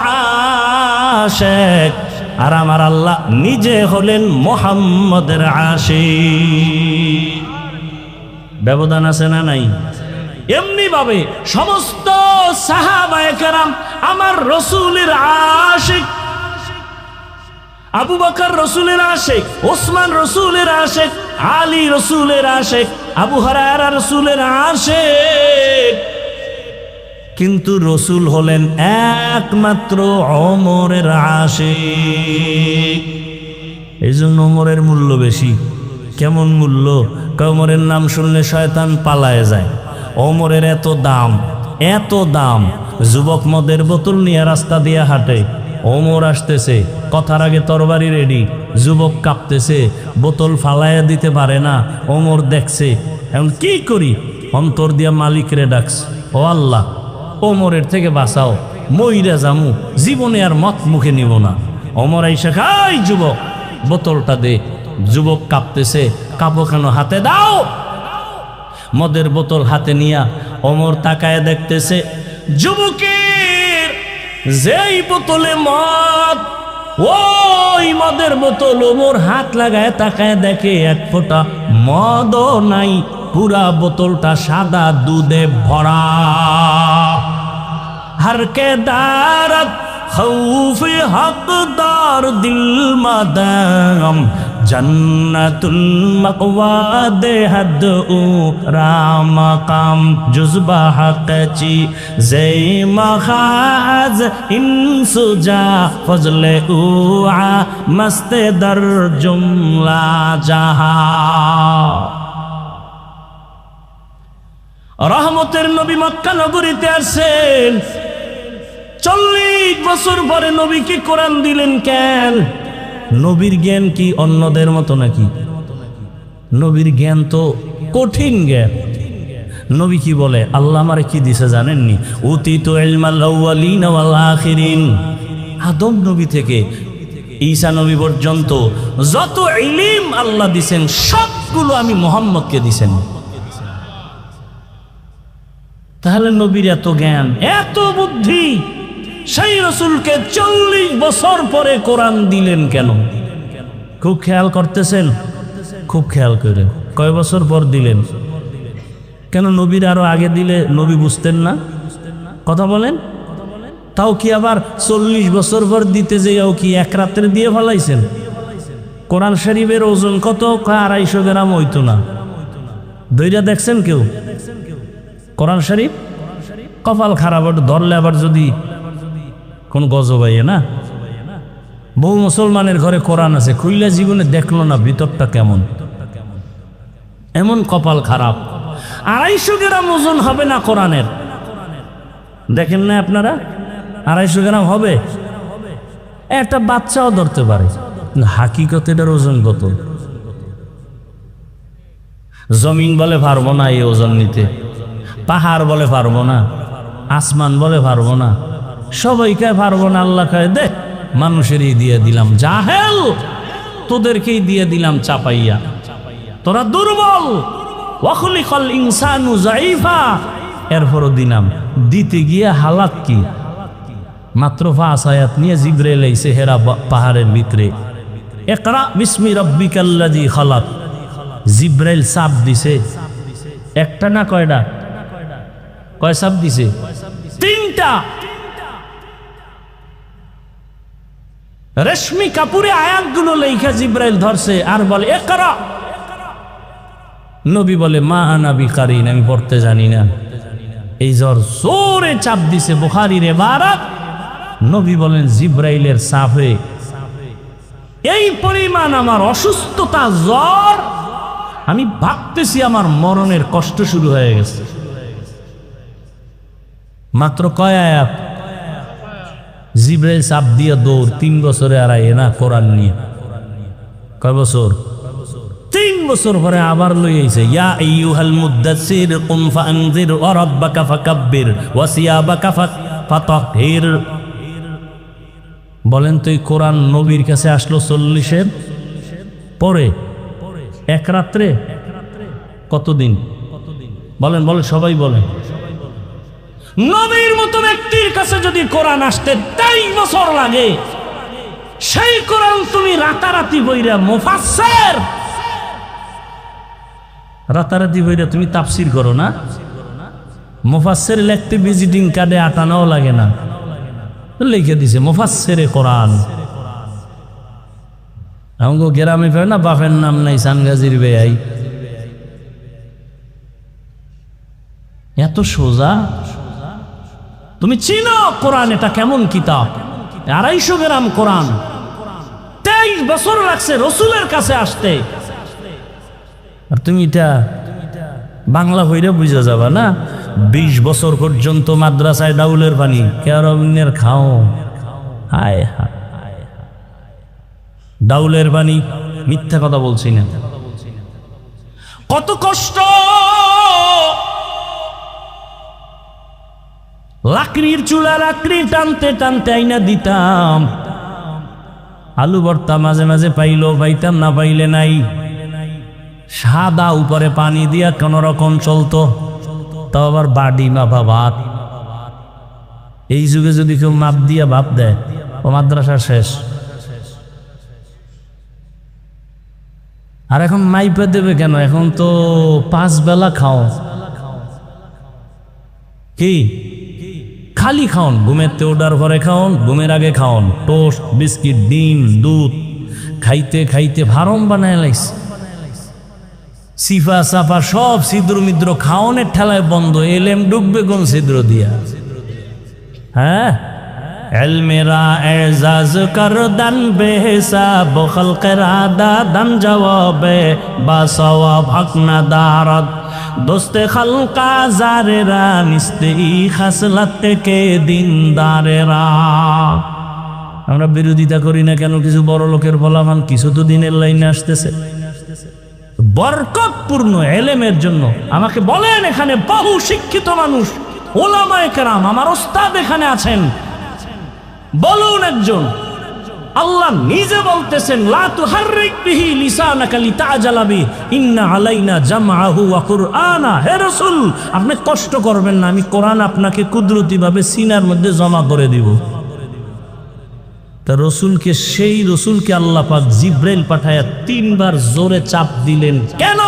আশিক, আর আমার আল্লাহ নিজে হলেন মুহাম্মদের আশিক। ব্যবধান আছে না নাই? এমনি ভাবে সমস্ত সাহাবায়ে কেরাম আমার রাসূলের আশিক। আবু বকর রাসূলের আশিক, ওসমান রাসূলের আশিক, আলী রাসূলের আশিক, আবু হুরায়রা রাসূলের আশিক। কিন্তু রাসূল হলেন একমাত্র ওমরের আশিক। এই জন্য ওমরের মূল্য বেশি। কেমন মূল্য? ওমরের নাম শুনলে শয়তান পালায় যায়। ওমরের এত দাম, এত দাম। যুবক মদের বোতল নিয়ে রাস্তা দিয়ে হাঁটে, ওমর আসতেছে, কথার আগে তরবারি রেডি, যুবক কাঁপতেছে, বোতল ফালাইয়া দিতে পারে না। ওমর দেখছে, এখন কি করি? অন্তর দিয়া মালিকরে ডাকছে, ও আল্লাহ, ওমরের থেকে বাঁচাও, মইরা জামু, জীবনে আর মত মুখে নিব না। ওমর আইসা খাই, যুবক বোতলটা দে। যুবক কাঁপতেছে, কাঁপো কেন? হাতে দাও। মদের বোতল হাতে নিয়া ওমর তাকায় দেখতেছে, যুবকের যেই বোতলে মদ, ওই মদের বোতল ওমর হাত লাগায় তাকায় দেখে এক ফোঁটা মদও নাই, পুরা বোতলটা সাদা দুধে ভরা। हर के दारत खौफ हकदार दिल मदम जन्नतुल मक़वा दे हद उ राम काम जुज़बा हक़ची ज़े मखाज इंसुजा फजले उआ मस्त दर जुमला जहा। রহমতের নবী মক্কা নগরীতে আসেন। 40 বছর পরে নবীকে কোরআন দিলেন কেন? নবীর জ্ঞান কি অন্যদের মতো নাকি? নবীর জ্ঞান তো কঠিন জ্ঞান। নবী কি বলে? আল্লাহ আমারে কি দিছে জানেননি? উতিতু ইলমাল আউয়ালিন ওয়াল আখিরিন। আদম নবী থেকে ঈসা নবী পর্যন্ত যত ইলম আল্লাহ দিছেন সবগুলো আমি মুহাম্মদকে দিছেন। তাহলে নবীর এত জ্ঞান, এত বুদ্ধি, সেই রাসূলকে 40 বছর পরে কোরআন দিলেন কেন? খুব খেয়াল করতেছেন? খুব খেয়াল করে। কয় বছর পর দিলেন? কেন নবীর আরো আগে দিলে নবী বুঝতেন না? কথা বলেন। তাও কি আবার 40 বছর পর দিতে যেও কি এক রাত্রে দিয়ে ফেলাইছেন? কোরআন শরীফের ওজন কত? 250 গ্রাম হইতো না। দইরা দেখছেন কেউ কোরআন শরীফ? কপাল খারাপ, ধরলে আবার যদি কোন গজব আইয়ে না। বহু মুসলমানের ঘরে কোরআন আছে, খুললে জীবনে দেখলো না ভিতরটা কেমন। এমন কপাল খারাপ। 250 গ্রাম ওজন হবে না কোরআনের। দেখেন না আপনারা? 250 গ্রাম হবে? একটা বাচ্চাও ধরতে পারে। হাকিকত এটার ওজন কত? জমিন বলে পারবো না এই ওজন নিতে, পাহাড় বলে পারবো না, আসমান বলে পারবো না, সবাইকে পারবো না। আল্লাহ কয় দেখ মানুষেরই দিয়ে দিলাম, জাহেল তোদেরকেই দিয়ে দিলাম চাপাইয়া, তোরা দুর্বল। ওয়াখলিকাল ইনসানু যায়ীফা, এরপরও দিলাম। দিতে গিয়ে হালাত কি? মাত্র 5 আয়াত নিয়ে জিবরাইল আইছে হেরা পাহাড়ের ভিতরে। ইকরা বিসমি রাব্বিকাল্লাযী খালাক। জিবরাইল চাপ দিছে একটা না কয়টা? কয় চাপ দিছে? 3টা। রেশমি কাপুরে আয়াতগুলো লেখা জিব্রাইল ধরছে আর বলে ইকরা। নবী বলে মা আনা বিকারিন, আমি পড়তে জানি না। এই জোরে চাপ দিছে বুখারীর ইবারত। নবী বলেন জিব্রাইলের চাপে এই পরিমাণ আমার অসুস্থতা, জ্বর, আমি ভাবতেছি আমার মরণের কষ্ট শুরু হয়ে গেছে। মাত্র কয় আয়াত, জিব্রাইল চাপ দিয়ে দৌড়। 3 বছরে আর আয় না কোরআন নিয়ে। কয় বছর? 3 বছর পরে আবার লই আইছে, ইয়া আইয়ুহাল মুদ্দাসসির কুম ফাআনজির ওয়া রাব্বাকা ফাকাব্বির ওয়া সিয়াবাকা ফাতাহহির। বলেন তো এই কোরআন নবীর কাছে আসলো 40-এর পরে, এক রাত্রে, কতদিন? বলেন বলেন সবাই বলেন। নবীর মতো ব্যক্তির কাছে যদি কোরআন আসতে 23 বছর লাগে, সেই কোরআন তুমি রাতারাতি বইরা মুফাসসির, রাতারাতি বইরা তুমি তাফসীর করো না। মুফাসসির লিখতে ভিজিটিং কার্ডে আটানাও লাগে না, লিখে দিছে মুফাসসিরে কোরআন। আমগো গ্রামে পায় না বাপের নাম নাই সানগাজির বেয়াই, এত সোজা। তুমি চিনো কোরআন এটা কেমন কিতাব? 250 গ্রাম কোরআন, 23 বছর লাগছে রসুলের কাছে আসতে। আর তুমি এটা বাংলা হইরে বুঝা যাবা না। 20 বছর পর্যন্ত মাদ্রাসায় ডাউলের পানি কেরমিনের খাও, হায় হায়, ডাউলের পানি, মিথ্যা কথা বলছি না। কত কষ্ট, লাকড়ির চুলা লাকড়ি টানতে টানতে আইনা দিতাম। আলু ভর্তা মাঝে মাঝে পাইলো, পাইতাম না পাইলে নাই। সাদা উপরে পানি দিয়া কোন রকম চলতো, তাও আবার বাড়ি মাপা ভাত। এই যুগে যদি কেউ মাপ দিয়া ভাত দেয়, ও মাদ্রাসা শেষ। আর এখন মাইপে দেবে কেন? এখন তো 5 বেলা খাও, কি খালি খাওন, ঘুমেতে ওঠার পরে খাওন, ঘুমের আগে খাওন, টোস্ট বিস্কিট ডিম দুধ খাইতে খাইতে ফার্ম বানায় লাইছে। সিফা সাফা সব ছিদ্র মিদ্র খাওনের ঠেলায় বন্ধ। এলেম ডুববে কোন ছিদ্র দিয়া? হ্যাঁ, এলমেরা এজাজ কর দান বেহিসাব খলকের আদা দান জবাবে বা সওয়াব হক না দারদ দোস্তে খালকা জারেরা নিস্তে খাসলাত থেকে দিনদারেরা। আমরা বিরোধিতা করি না কেন? কিছু বড় লোকের ফলাফল কিছু তো দিনের লাইনে আসতেছে। বরকতপূর্ণ এলেমের জন্য আমাকে বলেন, এখানে বহু শিক্ষিত মানুষ, ওলামায়ে কেরাম, আমার ওস্তাদ এখানে আছেন, বলুন একজন। আল্লাহ নিজে বলতেছেন, লা তুহাররিক বিহি লিসানাকা লিতাজালা বিহি ইন্না আলাইনা জামআহু ওয়া কুরআনা। হে রাসূল, আপনি কষ্ট করবেন না, আমি কোরআন আপনাকে কুদরতিভাবে সিনার মধ্যে জমা করে দিব। তা রসুলকে, সেই রসুলকে আল্লাহ পাক জিব্রাইল পাঠায়া 3 বার জোরে চাপ দিলেন কেন?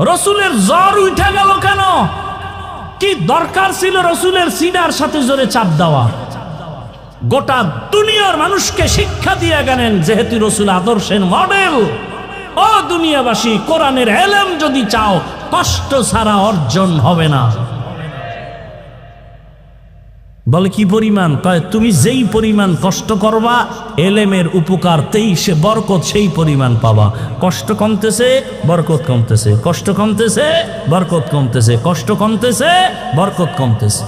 রসুলের জ্বর উঠে গেল কেন? কি দরকার ছিল রসুলের সিনার সাথে জোরে চাপ দেওয়া? গোটা দুনিয়ার মানুষকে শিক্ষা দিয়ে গেলেন, যেহেতু রসুল আদর্শের মডেল। ও দুনিয়াবাসী, কোরআনের এলেম যদি চাও, কষ্ট ছাড়া অর্জন হবে না। বলে কি পরিমাণ? কয় তুমি যেই পরিমাণ কষ্ট করবা, এলেমের উপকার সে বরকত সেই পরিমাণ পাবা। কষ্ট কমতেছে, বরকত কমতেছে, কষ্ট কমতেছে, বরকত কমতেছে, কষ্ট কমতেছে, বরকত কমতেছে।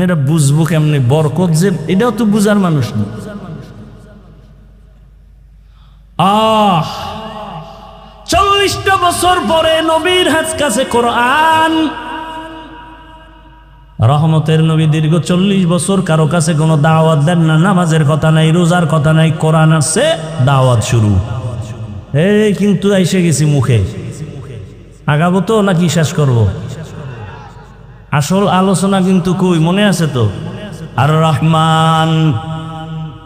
এটা বুঝবো কেমনে বরকত যে? এটাও তো বুঝার মানুষ না। 40টা বছর পরে নবীর কাছে কোরআন। রহমতের নবী দীর্ঘ 40 বছর কারো কাছে কোনো দাওয়াত দেন না। নামাজের কথা নাই, রোজার কথা নাই, কোরআন আসছে, দাওয়াত শুরু। এই কিন্তু এসে গেছি মুখে, আগাবো তো নাকি শেষ করব? আসল আলোচনা কিন্তু কই মনে আছে তো? আর রহমান,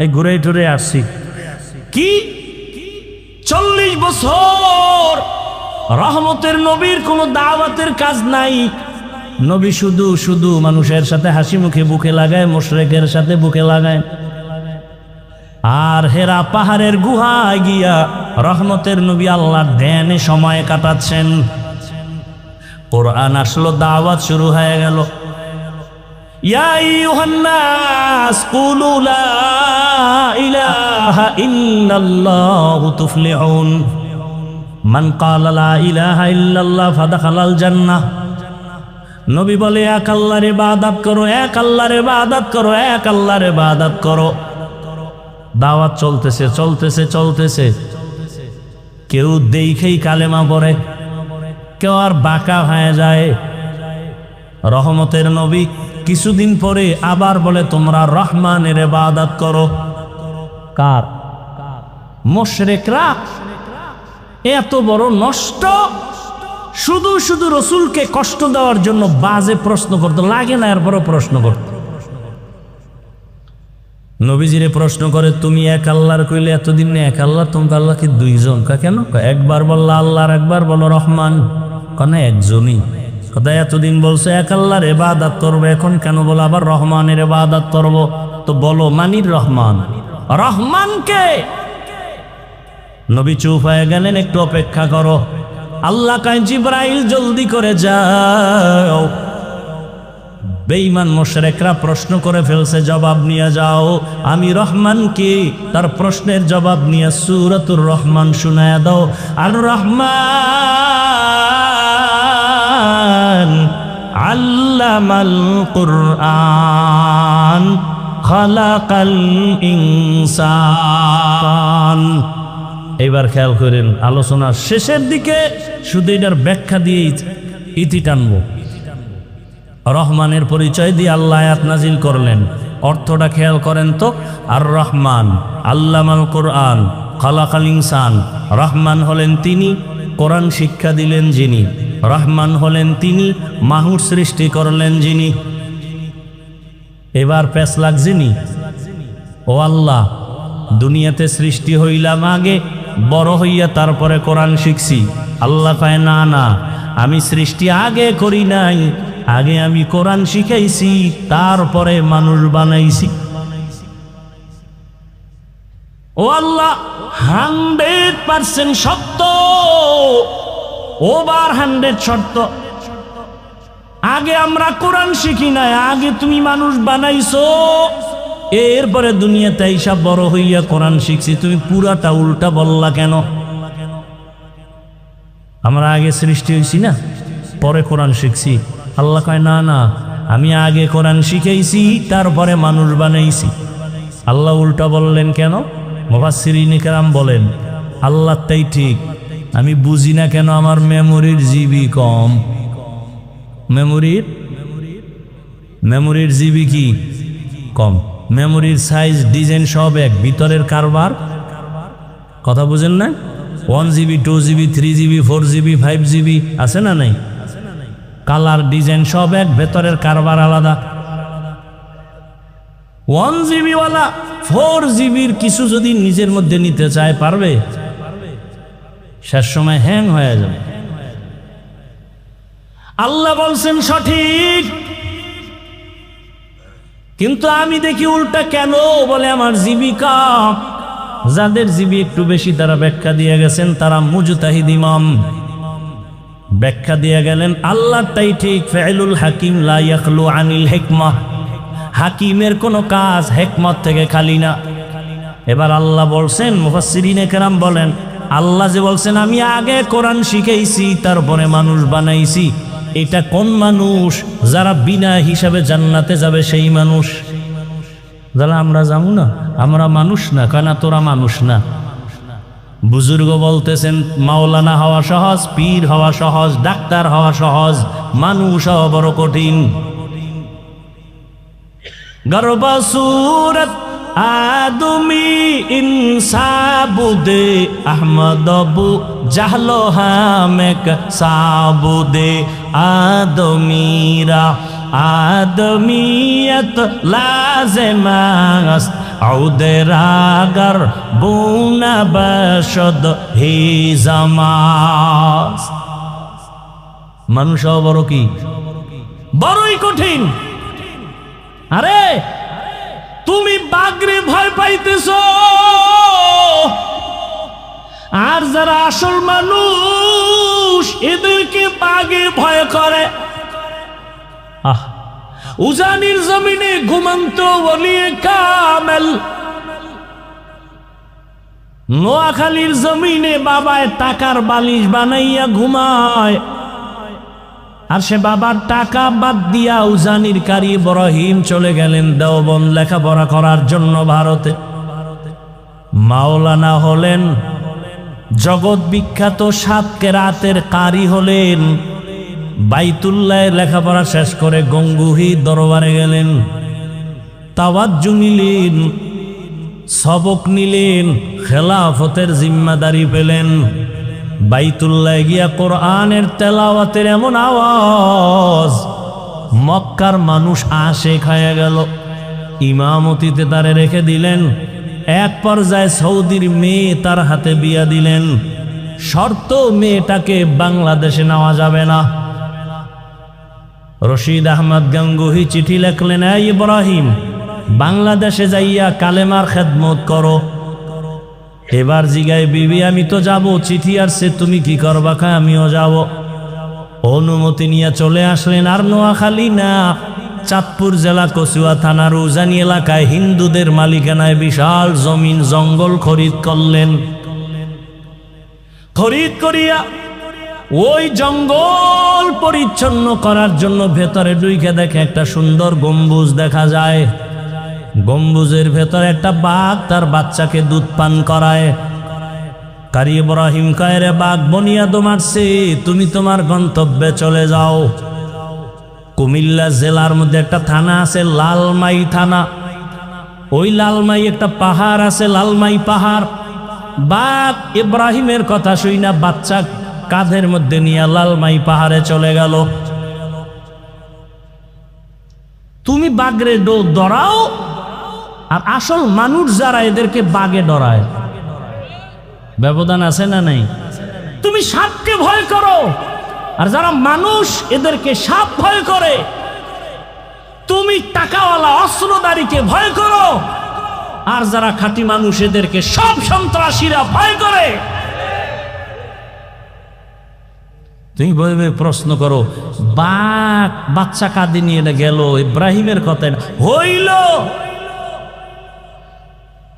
এই ঘুরে টুরে আসছি। কি 40 বছর রহমতের নবীর কোনো দাওয়াতের কাজ নাই, নবী শুধু শুধু মানুষের সাথে হাসি মুখে বুকে লাগায়, মুশরিকের সাথে বুকে লাগায়। আর হেরা পাহাড়ের গুহায় গিয়া রহমতের নবী আল্লাহর ধ্যানে সময় কাটাচ্ছেন। কোরআন আসলো, দাওয়াত শুরু হয়ে গেল। ইয়া আইয়ুহান নাস কুলু লা ইলাহা ইল্লাল্লাহু তুফলিহুন মান ক্বালা লা ইলাহা ইল্লাল্লাহ ফাদাখালাল জান্নাহ। নবী বলে, এক আল্লাহর ইবাদত করো, এক আল্লাহর ইবাদত করো, এক আল্লাহর ইবাদত করো। দাওয়াত চলতেছে চলতেছে চলতেছে। কেউ দেখেই কালেমা পড়ে, কেউ আর বাঁকা হয়ে যায়। রহমতের নবী কিছুদিন পরে আবার বলে, তোমরা রহমানের ইবাদত করো। কার? মুশরিকরা। এত বড় নষ্ট, শুধু শুধু রসুলকে কষ্ট দেওয়ার জন্য বাজে প্রশ্ন করতে লাগে না, এরপরও প্রশ্ন করতে। নবীজিরে প্রশ্ন করে, তুমি এক আল্লাহর কইলে এতদিন এক আল্লাহ, তোমাকে আল্লাহ কি দুইজন? কেন? একবার বললা আল্লাহর, একবার বলো রহমান। কেন একজনই? কথা এতদিন বলছো এক আল্লাহর ইবাদত করবো, এখন কেন বলো আবার রহমানের ইবাদত করবো? তো বলো মানির রহমান, রহমানকে। নবী চুপ হয়ে গেলেন, একটু অপেক্ষা করো। আল্লাহ কয়, জিবরাইল জলদি করে যাও, বেঈমান মুশরিকরা প্রশ্ন করে ফেলছে, জবাব নিয়ে যাও। আমি রহমানকে তার প্রশ্নের জবাব নিয়ে সূরাতুর রহমান শোনায়া দাও। আর রহমান আল্লামাল কুরআন খালাকাল ইনসান। এবার খেয়াল করেন, আলোচনার শেষের দিকে শুধু এটার ব্যাখ্যা দিয়ে ইতি টানবো। রহমানের পরিচয় দিয়ে আল্লাহ আয়াত নাজিল করলেন, অর্থটা খেয়াল করেন তো। আর রহমান আল্লামাল কোরআন খালাকাল ইনসান। রহমান হলেন তিনি, কোরআন শিক্ষা দিলেন যিনি। রহমান হলেন তিনি, মানুষ সৃষ্টি করলেন যিনি। এবার প্যাস লাগছেনি, ও আল্লাহ দুনিয়াতে সৃষ্টি হইলাম আগে, বড় হইয়া তারপরে কোরআন শিখছি। আল্লাহ কয়, না না, আমি সৃষ্টি আগে করি নাই, আগে আমি কোরআন শিখাইছি, তারপরে মানুষ বানাইছি। ও আল্লাহ 100% সত্য, ওভার 100 সত্য। আগে আমরা কোরআন শিখি নাই, আগে তুমি মানুষ বানাইছো, এরপরে দুনিয়াতে এইসব বড় হইয়া কোরআন শিখছি। তুমি পুরাটা উল্টা বললা কেন? আমরা আগে সৃষ্টি হয়েছি না, পরে কোরআন শিখছি। আল্লাহ কয়, না না, আমি আগে কোরআন শিখাইছি, তারপরে মানুষ বানাইছি। আল্লাহ উল্টা বললেন কেন? মুফাসসিরিনে কেরাম বলেন, আল্লাহ তাই ঠিক, আমি বুঝি না কেন আমার মেমোরির জিবি কম। মেমোরির জিবি কি কম? মেমোরির সাইজ, ডিজাইন সব এক, ভিতরের কারবার কথা বুঝেন না? 1 GB 2 GB 3 GB 4 GB 5 GB আছে না নাই? কালার ডিজাইন সব এক, ভেতরের কারবার আলাদা। 1 GB ওয়ালা 4 GBর কিছু যদি নিজের মধ্যে নিতে চায়, পারবে? শেষ সময় হ্যাং হয়ে যাবে। আল্লাহ বলছেন সঠিক, কিন্তু আমি দেখি উল্টা কেন বলে আমার জিবি কম। যাদের জিবি একটু বেশি তারা ব্যাখ্যা দিয়ে গেছেন, তারা মুজতাহিদ ইমাম ব্যাখ্যা দিয়ে গেলেন আল্লাহটাই ঠিক। ফাইলুল হাকিম লা ইয়াখলু আনিল হিকমাহ, হাকিমের কোনো কাজ হিকমত থেকে খালি না। এবার আল্লাহ বলছেন, মুফাসসিরিনে কেরাম বলেন, আল্লাহ যে বলছেন আমি আগে কোরআন শিখাইছি তারপরে মানুষ বানাইছি, এটা কোন মানুষ? যারা বিনা হিসাবে জান্নাতে যাবে সেই মানুষ। যারা আমরা যাবো না, আমরা মানুষ না, কেন তোরা মানুষ না। বুজুর্গ বলতেছেন মাওলানা হওয়া সহজ, পীর হওয়া সহজ, ডাক্তার হওয়া সহজ, মানুষ হওয়া বড় কঠিন। গর্ব সুরত আদমি ইনসাবুদে আহমদবু জাহলো হামেক সাবুদে আদমিরা আদমিয়ত লাজেমাস আউদে রাগর বুনা বশদ হি জামাস। মানুষ বড় কি বড়ই কঠিন। আরে তুমি বাঘরে ভয় পাইতেছ, আর যারা আসল মানুষ এদেরকে বাঘে ভয় করে। উজানির জমিনে ঘুমন্ত ওলিয়ে কামেল, নোয়াখালীর জমিনে বাবায় টাকার বালিশ বানাইয়া ঘুমায়, আর সে বাবার টাকা বাদ দিয়া উজানির কারি ইব্রাহিম চলে গেলেন দেওবন্দ লেখাপড়া করার জন্য ভারতে। মাওলানা হলেন, জগৎ বিখ্যাত 7 কেরাতের কারি হলেন। বাইতুল্লাহ লেখাপড়া শেষ করে গঙ্গুহি দরবারে গেলেন, তাওয়াজ্জু নিলেন, সবক নিলেন, খেলাফতের জিম্মাদারি পেলেন। বাইতুল্লাহ গিয়া কোরআনের তেলাওয়াতের এমন আওয়াজ, মক্কার মানুষ আশে খায়া গেল। ইমামতিতে তারে রেখে দিলেন। এক পর্যায়ে সৌদির মেয়ে তার হাতে বিয়া দিলেন, শর্ত মেয়েটাকে বাংলাদেশে নেওয়া যাবে না। রশিদ আহমদ গাঙ্গুহি চিঠি লেখলেন, এই ইব্রাহিম, বাংলাদেশে যাইয়া কালেমার খেদমত করো। এবার জিগায় বিবি, আমি তো যাব, চিঠি আসছে, তুমি কি করবা? খায় আমিও যাব। অনুমতি নিয়ে চলে আসলেন। আর নোয়াখালী না, চাঁদপুর জেলা কচুয়া থানার উজানি এলাকায় হিন্দুদের মালিকানায় বিশাল জমিন জঙ্গল খরিদ করলেন। খরিদ করিয়া ওই জঙ্গল পরিচ্ছন্ন করার জন্য ভেতরে ঢুকে দেখে একটা সুন্দর গম্বুজ দেখা যায়। গম্বুজের ভেতরে একটা বাঘ তার বাচ্চাকে দুধ পান করায়। কারি ইব্রাহিম কয়, রে বাঘ বনিয়াদ মারছে, তুমি তোমার গন্তব্যে চলে যাও। কুমিল্লা জেলার মধ্যে একটা থানা আছে লালমাই থানা, ওই লালমাই একটা পাহাড় আছে লালমাই পাহাড়। বাঘ ইব্রাহিমের কথা শুই না বাচ্চা কাঁধের মধ্যে নিয়ে লালমাই পাহাড়ে চলে গেল। তুমি বাঘরে ডরাও, আর আসল মানুষ যারা এদেরকে বাঘে ডরায়, ব্যবধান আছে না নাই? তুমি সাপকে ভয় করো, আর যারা মানুষ এদেরকে সাপ ভয় করে। তুমি টাকাওয়ালা অস্ত্রধারীকে ভয় করো, আর যারা খাঁটি মানুষ এদেরকে সব সন্ত্রাসীরা ভয় করে। তুমি বলবে, প্রশ্ন করো, বাঘ বাচ্চা কাঁদে নিয়ে গেল, ইব্রাহিমের কথা হইল?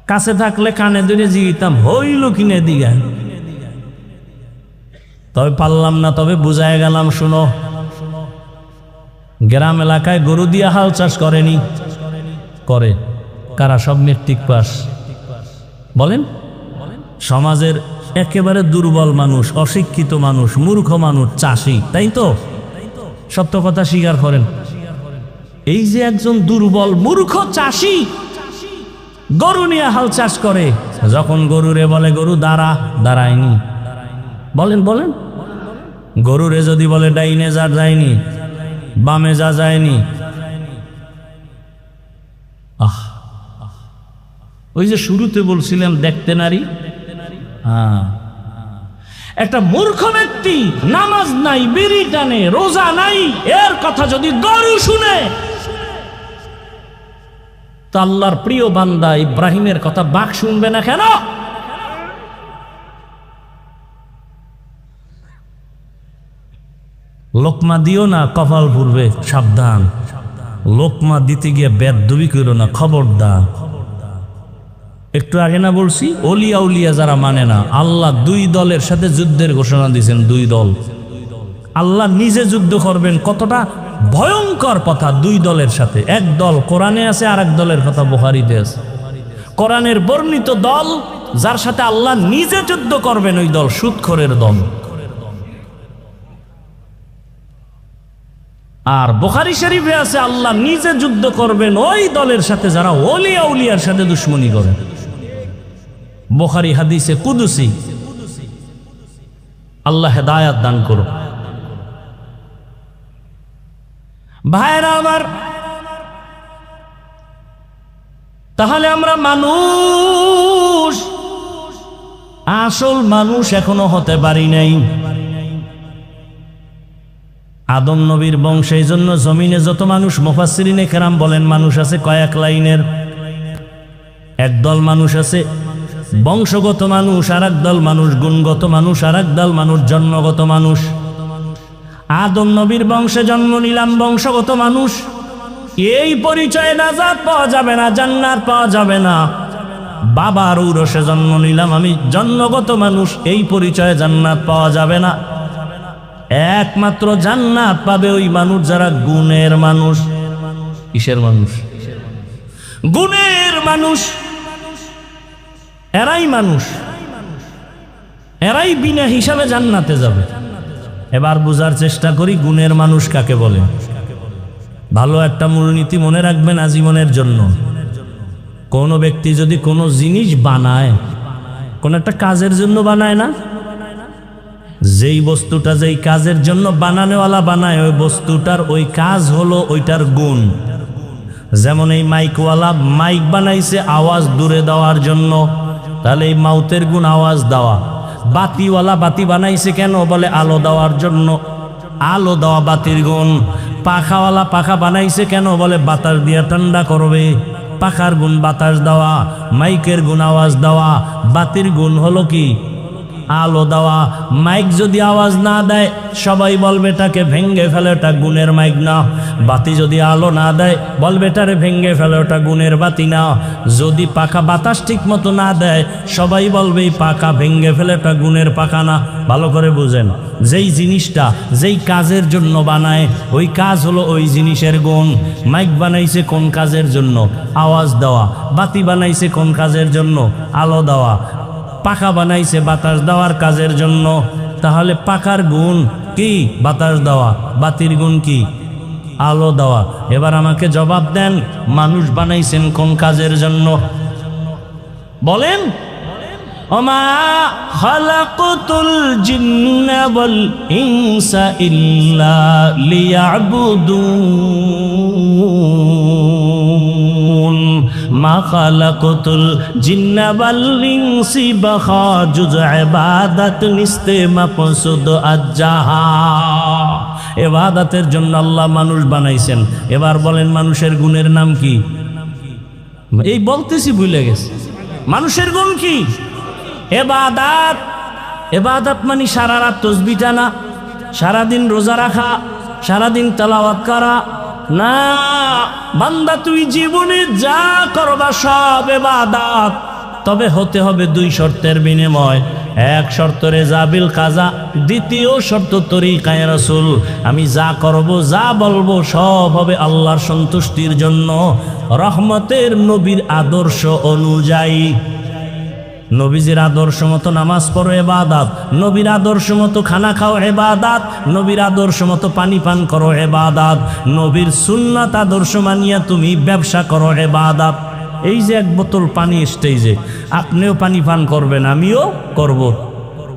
কাছে থাকলে কানে ধরে জিগিতাম, হইল কিনে দিগা। তবে পারলাম না, তবে বুঝায় গেলাম। শুনো, গ্রাম এলাকায় গরু দিয়া হাল চাষ করেনি? করে। কারা? সব মেট্রিক পাস। বলেন, সমাজের একেবারে দুর্বল মানুষ, অশিক্ষিত মানুষ, মূর্খ মানুষ, চাষি, তাই তো? সত্য কথা স্বীকার করেন। এই যে একজন দুর্বল মূর্খ চাষি গরু নিয়ে হাল চাষ করে, যখন গরুরে বলে গরু দাঁড়া, দাঁড়ায়নি। বলেন বলেন, গরুরে যদি বলে ডাইনে যা, যায়নি, বামে যা, যায়নি। ওই যে শুরুতে বলছিলাম দেখতে নারী। একটা মূর্খ ব্যক্তি নামাজ নাই, বিড়ি টানে, রোজা নাই, এর কথা যদি গরু শুনে, তো আল্লাহর প্রিয় বান্দা ইব্রাহিমের কথা বাঘ শুনবে না কেন? লোকমা দিও না, কপাল পুড়বে, সাবধান। লোকমা দিতে গিয়ে বেদবি করো না, খবরদার। একটু আগে না বলছি, ওলিয়া উলিয়া যারা মানে না, আল্লাহ 2 দলের সাথে যুদ্ধের ঘোষণা দিয়েছেন। 2 দল, আল্লাহ নিজে যুদ্ধ করবেন। কতটা ভয়ঙ্কর কথা! 2 দলের সাথে। এক দল কোরআনে আছে, আর এক দলের কথা বুখারীতে আছে। কোরআনের বর্ণিত দল, যার সাথে আল্লাহ নিজে যুদ্ধ করবেন, ওই দল সুদখোরের দল। আর বুখারী শরীফে আছে, আল্লাহ নিজে যুদ্ধ করবেন ওই দলের সাথে যারা ওলিয়া উলিয়ার সাথে দুশ্মনী করে। বুখারী হাদিসে কুদসি। আল্লাহ হেদায়াত দান করো। ভাইরা আমার, তাহলে আমরা মানুষ, আসল মানুষ এখনো হতে পারি নাই। আদম নবীর বংশে, এই জন্য জমিনে যত মানুষ, মুফাসসিরিনে কেরাম বলেন মানুষ আছে কয়েক লাইনের। একদল মানুষ আছে বংশগত মানুষ, আর একদল মানুষ গুণগত মানুষ, আর একদল মানুষ জন্মগত মানুষ। আদম নবীর বংশে জন্ম নিলাম, বংশগত মানুষ, এই পরিচয়ে নাজাত পাওয়া যাবে না, জান্নাত পাওয়া যাবে না। বাবার ঔরসে জন্ম নিলাম, আমি জন্মগত মানুষ, এই পরিচয়ে জান্নাত পাওয়া যাবে না। একমাত্র জান্নাত পাবে ওই মানুষ যারা গুণের মানুষ। কিসের মানুষ? গুণের মানুষ। এরাই মানুষ, এরাই বিনা হিসাবে জান্নাতে যাবে। এবার বোঝার চেষ্টা করি গুণের মানুষ কাকে বলে। ভালো একটা মূলনীতি মনে রাখবেন আজীবনের জন্য। কোনো ব্যক্তি যদি কোনো জিনিস বানায়, কোন একটা কাজের জন্য বানায় না, যেই বস্তুটা যেই কাজের জন্য বানানোওয়ালা বানায়, ওই বস্তুটার ওই কাজ হলো ওইটার গুণ। যেমন এই মাইকওয়ালা মাইক বানাইছে আওয়াজ দূরে দেওয়ার জন্য, তাহলে এই মাউতের গুণ আওয়াজ দেওয়া। বাতিওয়ালা বাতি বানাইছে কেন? বলে আলো দেওয়ার জন্য, আলো দেওয়া বাতির গুণ। পাখাওয়ালা পাখা বানাইছে কেন? বলে বাতাস দিয়া ঠান্ডা করবে, পাখার গুণ বাতাস দেওয়া। মাইকের গুণ আওয়াজ দেওয়া, বাতির গুণ হলো কি? আলো দেওয়া। মাইক যদি আওয়াজ না দেয় সবাই বলবে এটাকে ভেঙ্গে ফেলে, ওটা গুণের মাইক না। বাতি যদি আলো না দেয় বলবে এটারে ভেঙ্গে ফেলে, ওটা গুণের বাতি না। যদি পাখা বাতাস ঠিক মতো না দেয় সবাই বলবে এই পাখা ভেঙ্গে ফেলে, ওটা গুণের পাখা না। ভালো করে বুঝেন, যেই জিনিসটা যেই কাজের জন্য বানায় ওই কাজ হলো ওই জিনিসের গুণ। মাইক বানাইছে কোন কাজের জন্য? আওয়াজ দেওয়া। বাতি বানাইছে কোন কাজের জন্য? আলো দেওয়া। পাখা বানাইছে বাতাস দেওয়ার কাজের জন্য। তাহলে পাখার গুণ কি? বাতাস দেওয়া। বাতির গুণ কি? আলো দেওয়া। এবার আমাকে জবাব দেন, মানুষ বানাইছেন কোন কাজের জন্য? বলেন। ওমা খালাকতুল জিন্না ওয়াল ইনসা ইল্লা লিয়াবুদুন। মা খালাকতুল জিন্না ওয়াল ইনসি বাখাজুজ ইবাদাত নিস্তে মাকসুদ আজ্জাহা। ইবাদতের জন্য আল্লাহ মানুষ বানাইছেন। এবার বলেন মানুষের গুণের নাম কি? এই বলতেছি ভুলে গেছে। মানুষের গুণ কি? ইবাদত। ইবাদত মানে সারা রাত তাসবিহ টানা, সারাদিন রোজা রাখা, সারাদিন তেলাওয়াত করা না। বান্দা তুই জীবনে যা করবা সব ইবাদত, তবে হতে হবে দুই শর্তের বিনিময়। এক শর্ত রেজাবিল কাজা, দ্বিতীয় শর্ত তরিকায়ে রাসূল। আমি যা করব যা বলবো সব হবে আল্লাহর সন্তুষ্টির জন্য, রহমতের নবীর আদর্শ অনুযায়ী। নবীজির আদর্শ মতো নামাজ পড়ো ইবাদত, নবীর আদর্শ মতো খানা খাও ইবাদত, নবীর আদর্শ মতো পানি পান করো ইবাদত, নবীর সুন্নাত আদর্শ মানিয়া তুমি ব্যবসা করো ইবাদত। এই যে এক বোতল পানি স্টেজে, আপনিও পানি পান করবেন, আমিও করব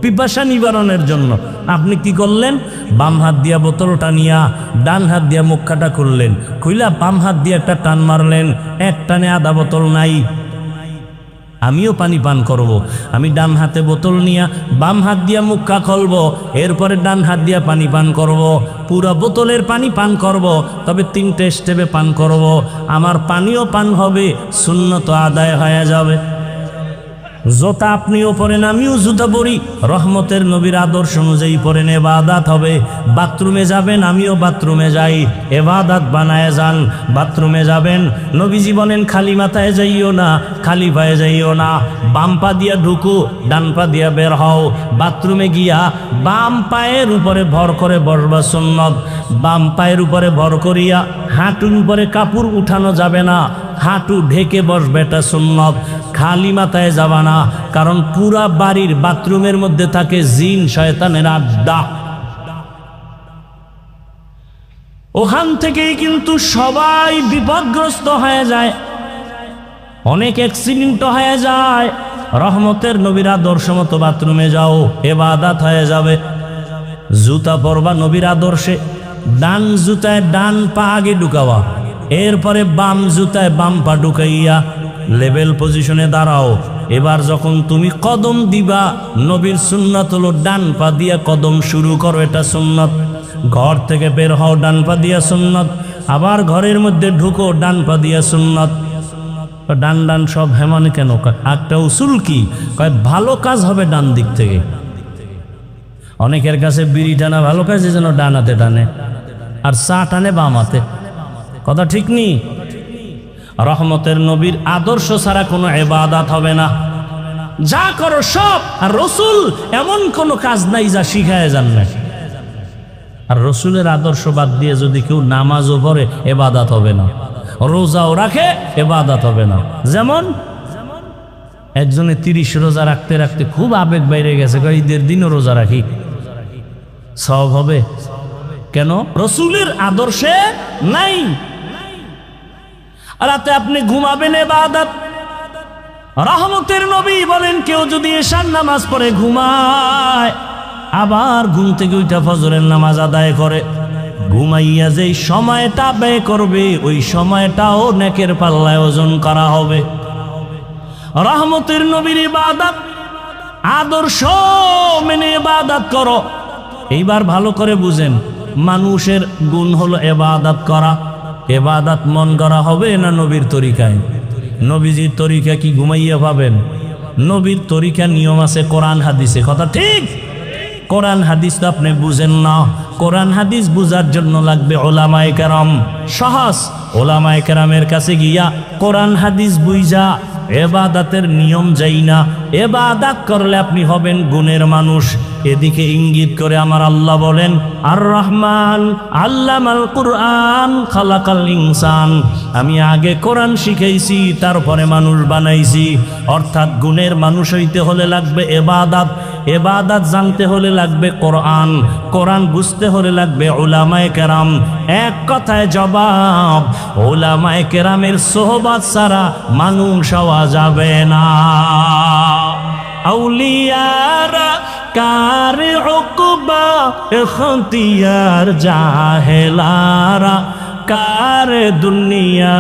পিপাসা নিবারণের জন্য। আপনি কি করলেন? বাম হাত দিয়া বোতলটা নিয়া ডান হাত দিয়া মুখটা খুললেন, খুইলা বাম হাত দিয়ে একটা টান মারলেন, এক টানে আধা বোতল নাই। আমিও পানি পান করব। আমি ডান হাতে বোতল নিয়া বাম হাত দিয়া মুখা খুলব, এরপরে ডান হাত দিয়া পানি পান করব, পুরা বোতলের পানি পান করব, তবে 3টে স্টেপে পান করব। আমার পানিও পান হবে, সুন্নত আদায় হয়ে যাবে। জুতা আপনিও পরেন, আমিও জুতা পরি, রহমতের নবীর আদর্শ অনুযায়ী পরেন, ইবাদত হবে। বাথরুমে যাবেন, আমিও বাথরুমে যাই, ইবাদত বানায় যান। বাথরুমে যাবেন, নবীজি বলেন খালি মাথায় যাইও না, খালি পায়ে যাইও না, বাম পা দিয়া ঢুকো, ডান পা দিয়া বের হও। বাথরুমে গিয়া বাম পায়ের উপরে ভর করে বসবা সুন্নত। বাম পায়ের উপরে ভর করিয়া হাঁটুর উপরে কাপড় উঠানো যাবে না, হাঁটু ঢেকে বসবে, এটা সুন্নত। খালি মাথায় যাবা না, কারণ পুরা বাড়ির বাথরুমের মধ্যে থাকে জিন শয়তানের আড্ডা। ওখান থেকেই কিন্তু সবাই বিপদগ্রস্ত হয়ে যায়, অনেক অ্যাক্সিডেন্ট হয়ে যায়। রহমতের নবীর আদর্শ মতো বাথরুমে যাও, ইবাদত হয়ে যাবে। জুতা পরবা নবীর আদর্শে, ডান জুতায় ডান পা আগে ঢুকাওয়া, এরপরে বাম জুতায় বাম পা ঢুকাইয়া লেভেল পজিশনে দাঁড়াও। এবার যখন তুমি কদম দিবা, নবীর সুন্নাত হলো ডান পা দিয়া কদম শুরু করো, এটা সুন্নাত। ঘর থেকে বের হও ডান পা দিয়া সুন্নত, আবার ঘরের মধ্যে ঢুকো ডান পা দিয়া সুন্নত। ডান ডান সব হেমানে কেন? একটা উসুল কি? কয় ভালো কাজ হবে ডান দিক থেকে। অনেকের কাছে বিড়ি টানা ভালো কাজ, এই জন্য ডান হাতে টানে, আর চা টানে বাম হাতে। কথা ঠিক নেই? রহমতের নবীর আদর্শ ছাড়া কোনো ইবাদত হবে না। যা করো সব, আর রসুল এমন কোনো কাজ নাই যা শিখায় যান না। আর রসুলের আদর্শ বাদ দিয়ে যদি কেউ নামাজও পড়ে, ইবাদত হবে না। রোজাও রাখে, ইবাদত হবে না। যেমন একজনে 30 রোজা রাখতে রাখতে খুব আবেগ বাইরে গেছে, ঈদের দিনও রোজা রাখি, সব হবে কেন? রসুলের আদর্শে নাই। রাতে আপনি ঘুমাবেন, ইবাদত। রহমতের নবী বলেন, কেউ যদি এশার নামাজ পড়ে ঘুমায়, আবার ঘুম থেকে উঠা ফজরের নামাজ আদায় করে, ঘুমাইয়া যেই সময়টা ব্যয় করবে, ওই সময়টাও নেকের পাল্লায় ওজন করা হবে। রহমতের নবীর ইবাদত, আদর্শ মেনে ইবাদত করো। এইবার ভালো করে বুঝেন, মানুষের গুণ হলো ইবাদত করা। ইবাদত মন করা হবে না নবীর তরিকায়? নবীজির তরিকা কি ঘুমাইয়া পাবেন? নবীর তরিকা নিয়ম আছে কোরআন হাদিসে। কথা ঠিক? কোরআন হাদিস তো আপনি বুঝেন না। কোরআন হাদিস বুঝার জন্য লাগবে ওলামায়ে কেরাম। সহজ, ওলামায়ে কেরামের কাছে গিয়া কোরআন হাদিস বুঝা ইবাদতের নিয়ম যাই না। ইবাদত করলে আপনি হবেন গুণের মানুষ। এদিকে ইঙ্গিত করে আমার আল্লাহ বলেন, আর রহমান আল্লামাল কুরআন খালাকাল ইনসান। আমি আগে কোরআন শিখাইছি, তারপরে মানুষ বানাইছি। অর্থাৎ গুণের মানুষ হইতে হলে লাগবে ইবাদত, ইবাদত জানতে হলে লাগবে কোরআন, কোরআন বুঝতে হলে লাগবে উলামায়ে কেরাম। এক কথায় জবাব, উলামায়ে কেরামের সোহবত ছাড়া মানুষ হওয়া যাবে না। আউলিয়ারা কার উকবা ইখতিয়ার, জাহেলারা কার দুনিয়া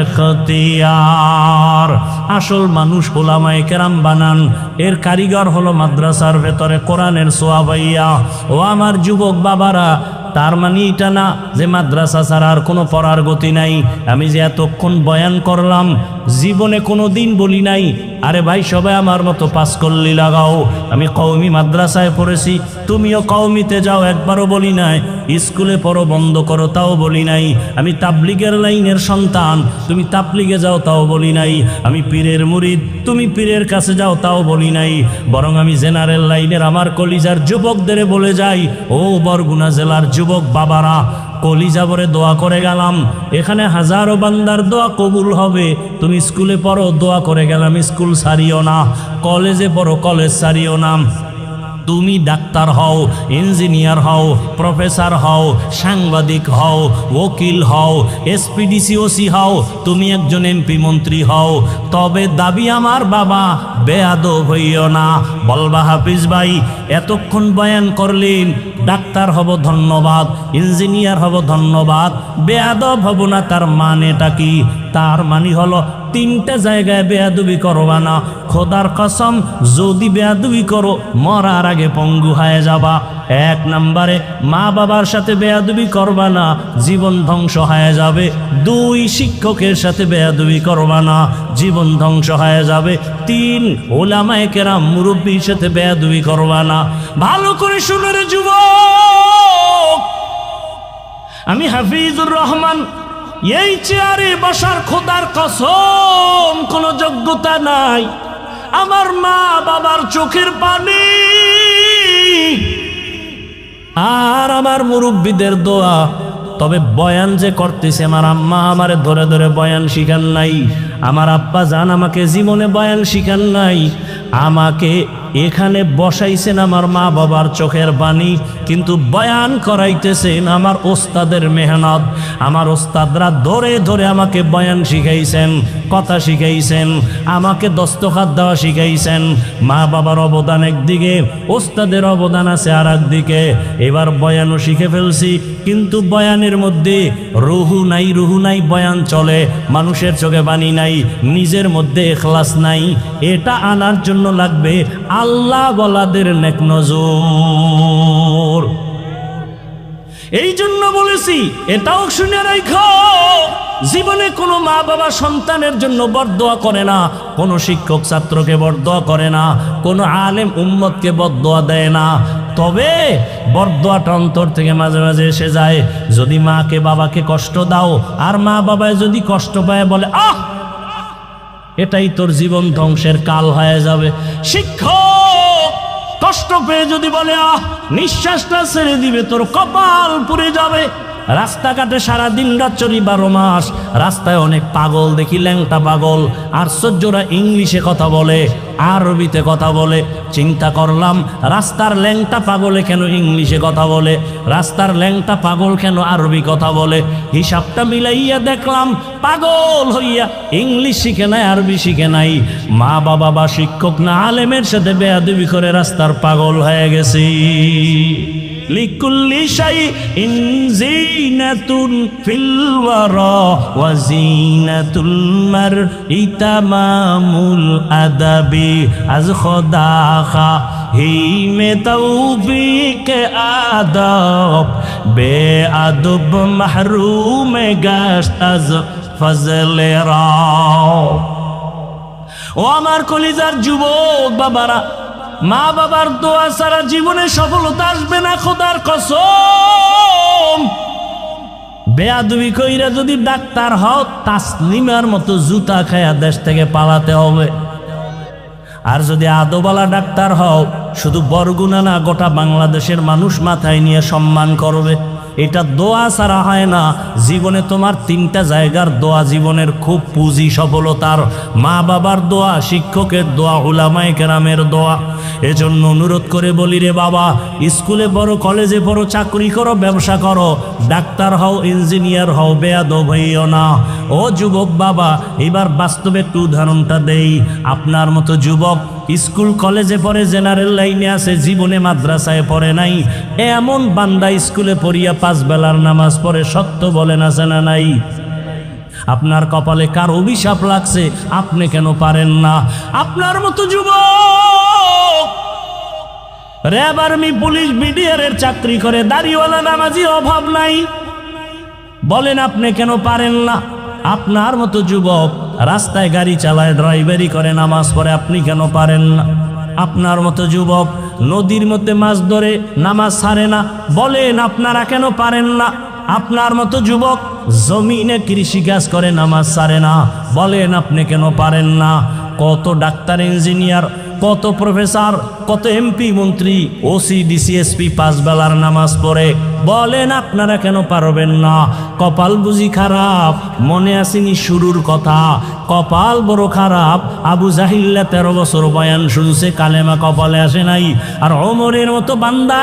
ইখতিয়ার। আসল মানুষ উলামায়ে কেরাম বানান, এর কারিগর হলো মাদ্রাসার ভেতরে কোরআনের সোয়াবাইয়া। ও আমার যুবক বাবারা, তার মানে এটা না যে মাদ্রাসা ছাড়া আর কোনো পড়ার গতি নাই। আমি যে এতক্ষণ বয়ান করলাম, জীবনে কোনো দিন বলি নাই আরে ভাই সবাই আমার মতো পাস করলি লাগাও। আমি কওমি মাদ্রাসায় পড়েছি, তুমিও কওমিতে যাও, একবারও বলি নাই। স্কুলে পড়ো বন্ধ করো, তাও বলি নাই। আমি তাবলিগের লাইনের সন্তান, তুমি তাবলিগে যাও, তাও বলি নাই। আমি পীরের মুরিদ, তুমি পীরের কাছে যাও, তাও বলি নাই। বরং আমি জেনারেল লাইনের আমার কলিজার যুবকদের বলে যাই, ও বরগুনা জেলার যুবক বাবারা, কলিজা ভরে দোয়া করে গেলাম, এখানে হাজারো বান্দার দোয়া কবুল হবে। তুমি স্কুলে পড়ো, দোয়া করে গেলাম, স্কুল ছাড়িও না। কলেজে পড়ো, কলেজ ছাড়িও না। তুমি ডাক্তার হও, ইঞ্জিনিয়ার হও, প্রফেসর হও, সাংবাদিক হও, ওকিল হও, এসপিডিসিওসি হও, তুমি একজন এমপি মন্ত্রী হও, তবে দাবি আমার বাবা বেয়াদব হইও না। বলবা হাফিজ ভাই এতক্ষণ বয়ান করলেন, ডাক্তার হব ধন্যবাদ, ইঞ্জিনিয়ার হব ধন্যবাদ, বেয়াদব হব না, তার মানেটা কি? তার মানে হলো তিনটা জায়গায় বেয়াদবি করবা না। খোদার কসম, যদি বেয়াদবি করো মরার আগে পঙ্গু হয়ে যাবা। এক নম্বরে মা বাবার সাথে বেয়াদবি করবা না, জীবন ধ্বংস হয়ে যাবে। দুই, শিক্ষকের সাথে বেয়াদবি করবা না, জীবন ধ্বংস হয়ে যাবে। তিন, ওলামায়ে কেরাম মুরব্বির সাথে বেয়াদবি করবা না। ভালো করে শুনে রে যুবক, আমি হাফিজুর রহমান, এই চেয়ারে বসার খোদার কসম কোনো যোগ্যতা নাই। আমার মা বাবার চোখের পানি আর আমার মুরব্বীদের দোয়া। তবে বয়ান যে করতেছে, আমার আম্মা আমারে ধরে ধরে বয়ান শিখান নাই, আমার আব্বা জান আমাকে জীবনে বয়ান শিখান নাই। আমাকে এখানে বসাইছেন আমার মা বাবার চোখের পানি, কিন্তু বয়ান করাইতেছেন আমার ওস্তাদের মেহনত। আমার ওস্তাদরা ধরে ধরে আমাকে বয়ান শিখাইছেন, কথা শিখাইছেন, আমাকে দস্তখাত দেওয়া শিখাইছেন। মা বাবার অবদান একদিকে, ওস্তাদের অবদান আছে আর একদিকে। এবার বয়ানও শিখে ফেলছি, কিন্তু বয়ানের মধ্যে রুহু নাই, রুহু নাই, বয়ান চলে, মানুষের চোখে বাণী নাই, নিজের মধ্যে ইখলাস নাই। এটা আনার জন্য লাগবে আল্লাহ বলাদের নেক নজর। এই জন্য বলেছি, এটাও শুনে রাখো, জীবনে কোনো মা বাবা সন্তানের জন্য বরদোয়া করে না, কোনো শিক্ষক ছাত্রকে বরদোয়া করে না, কোনো আলেম উম্মতকে বরদোয়া দেয় না। তবে বরদোয়াটা অন্তর থেকে মাঝে মাঝে এসে যায়। যদি মাকে বাবাকে কষ্ট দাও আর মা বাবায় যদি কষ্ট পায়, বলে আহ, এটাই তোর জীবন ধ্বংসের কাল হয়ে যাবে। শিক্ষক কষ্ট পেয়ে যদি বলে আহ, নিঃশ্বাসটা ছেড়ে দিবে, তোর কপাল পুড়ে যাবে। রাস্তাঘাটে সারাদিন রাত চলি 12 মাস, রাস্তায় অনেক পাগল দেখি, ল্যাংটা পাগল। আশ্চর্যরা ইংলিশে কথা বলে, আরবিতে কথা বলে। চিন্তা করলাম, রাস্তার ল্যাংটা পাগলে কেন ইংলিশে কথা বলে, রাস্তার ল্যাংটা পাগল কেন আরবি কথা বলে। হিসাবটা মিলাইয়া দেখলাম, পাগল হইয়া ইংলিশ শিখে নাই, আরবি শিখে নাই। মা বাবা বা শিক্ষক না আলেমের সাথে বেয়াদবি করে রাস্তার পাগল হয়ে গেছি। লিকুল্লি শাইইন জিনাতুন ফিল ওয়ারা ওয়া জিনাতুল মারই তামামুল আদাবি আজ খোদা খা হি মে তৌফিক আদব বে আদব মাহরুম গাশত আজ ফজলে রা। ও আমার কলিজার যুবক বাবারা, মা বাবার দোয়া ছাড়া জীবনে সফলতা আসবে না, খোদার কসম। বেয়াদবি কইরা যদি ডাক্তার হও, তাসলিমার মতো জুতা খায়া দেশ থেকে পালাতে হবে। আর যদি আদোবালা ডাক্তার হও, শুধু বরগুনা না, গোটা বাংলাদেশের মানুষ মাথায় নিয়ে সম্মান করবে। এটা দোয়া ছাড়া হয় না। জীবনে তোমার 3টা জায়গার দোয়া জীবনের খুব পুঁজি সফলতার: মা বাবার দোয়া, শিক্ষকের দোয়া, উলামায়ে কেরামের দোয়া। এজন্য অনুরোধ করে বলি রে বাবা, স্কুলে পড়ো, কলেজে পড়ো, চাকরি করো, ব্যবসা করো, ডাক্তার হও, ইঞ্জিনিয়ার হও, বেয়াদব হইও না। ও যুবক বাবা, এবার বাস্তবে একটু উদাহরণটা দেই। আপনার মতো যুবক স্কুল কলেজে পড়ে, জেনারেল লাইনে আছে, জীবনে মাদ্রাসায় পড়ে নাই, এমন বান্দা স্কুলে পড়িয়া 5 বেলার নামাজ পড়ে, সত্য বলেন আছে না নাই? আপনার কপালে কার অভিশাপ লাগছে, আপনি কেন পারেন না? আপনার মতো যুবক র্যাব, আর্মি, পুলিশ, বিডিআরের চাকরি করে, দাড়িওয়ালা নামাজি অভাব নাই, বলেন আপনি কেন পারেন না? আপনার মতো যুবক রাস্তায় গাড়ি চালায়, ড্রাইভারি করে, নামাজ পড়ে, আপনি কেন পারেন না? আপনার মতো যুবক নদীর মধ্যে মাছ ধরে, নামাজ ছাড়ে না, বলেন আপনারা কেন পারেন না? আপনার মতো যুবক জমিনে কৃষিকাজ করে, নামাজ ছাড়ে না, বলেন আপনি কেন পারেন না? কত ডাক্তার, ইঞ্জিনিয়ার, কত প্রফেসর, কত এমপি, মন্ত্রী, ওসি, ডিসি, এসপি 5 বেলার নামাজ পড়ে, বলেন আপনারা কেন পারবেন না? কপাল বুঝি খারাপ? মনে আসেনি শুরুর কথা? কপাল বড় খারাপ। আবু জাহিল্লা 13 বছর বয়ান শুনছে, কালেমা কপালে আসে নাই। আর ওমরের মতো বান্দা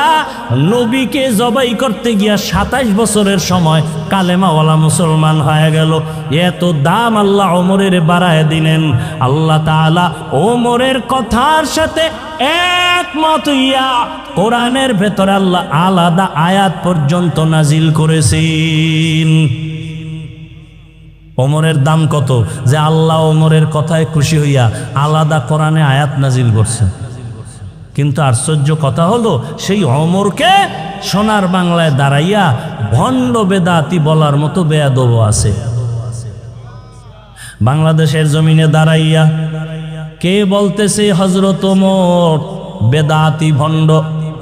নবীকে জবাই করতে গিয়া 27 বছরের সময় কালেমাওয়ালা মুসলমান হয়ে গেল। এত দাম আল্লাহ ওমরের বাড়ায় দিলেন। আল্লাহ তাআলা ওমরের কথার সাথে একমত হইয়া কোরআনের ভেতরে আল্লাহ আলাদা আয়াত পর্যন্ত নাজিল করেছেন। ওমরের দাম কত যে আল্লাহ ওমরের কথায় খুশি হইয়া আলাদা কোরআনে আয়াত নাজিল করছেন। কিন্তু আশ্চর্য কথা হলো, সেই ওমরকে সোনার বাংলায় দাঁড়াইয়া ভণ্ড বেদাতি বলার মতো বেয়াদব আছে। বাংলাদেশের জমিনে দাঁড়াইয়া কে বলতেছে হযরত ওমর বেদাতি, ভণ্ড?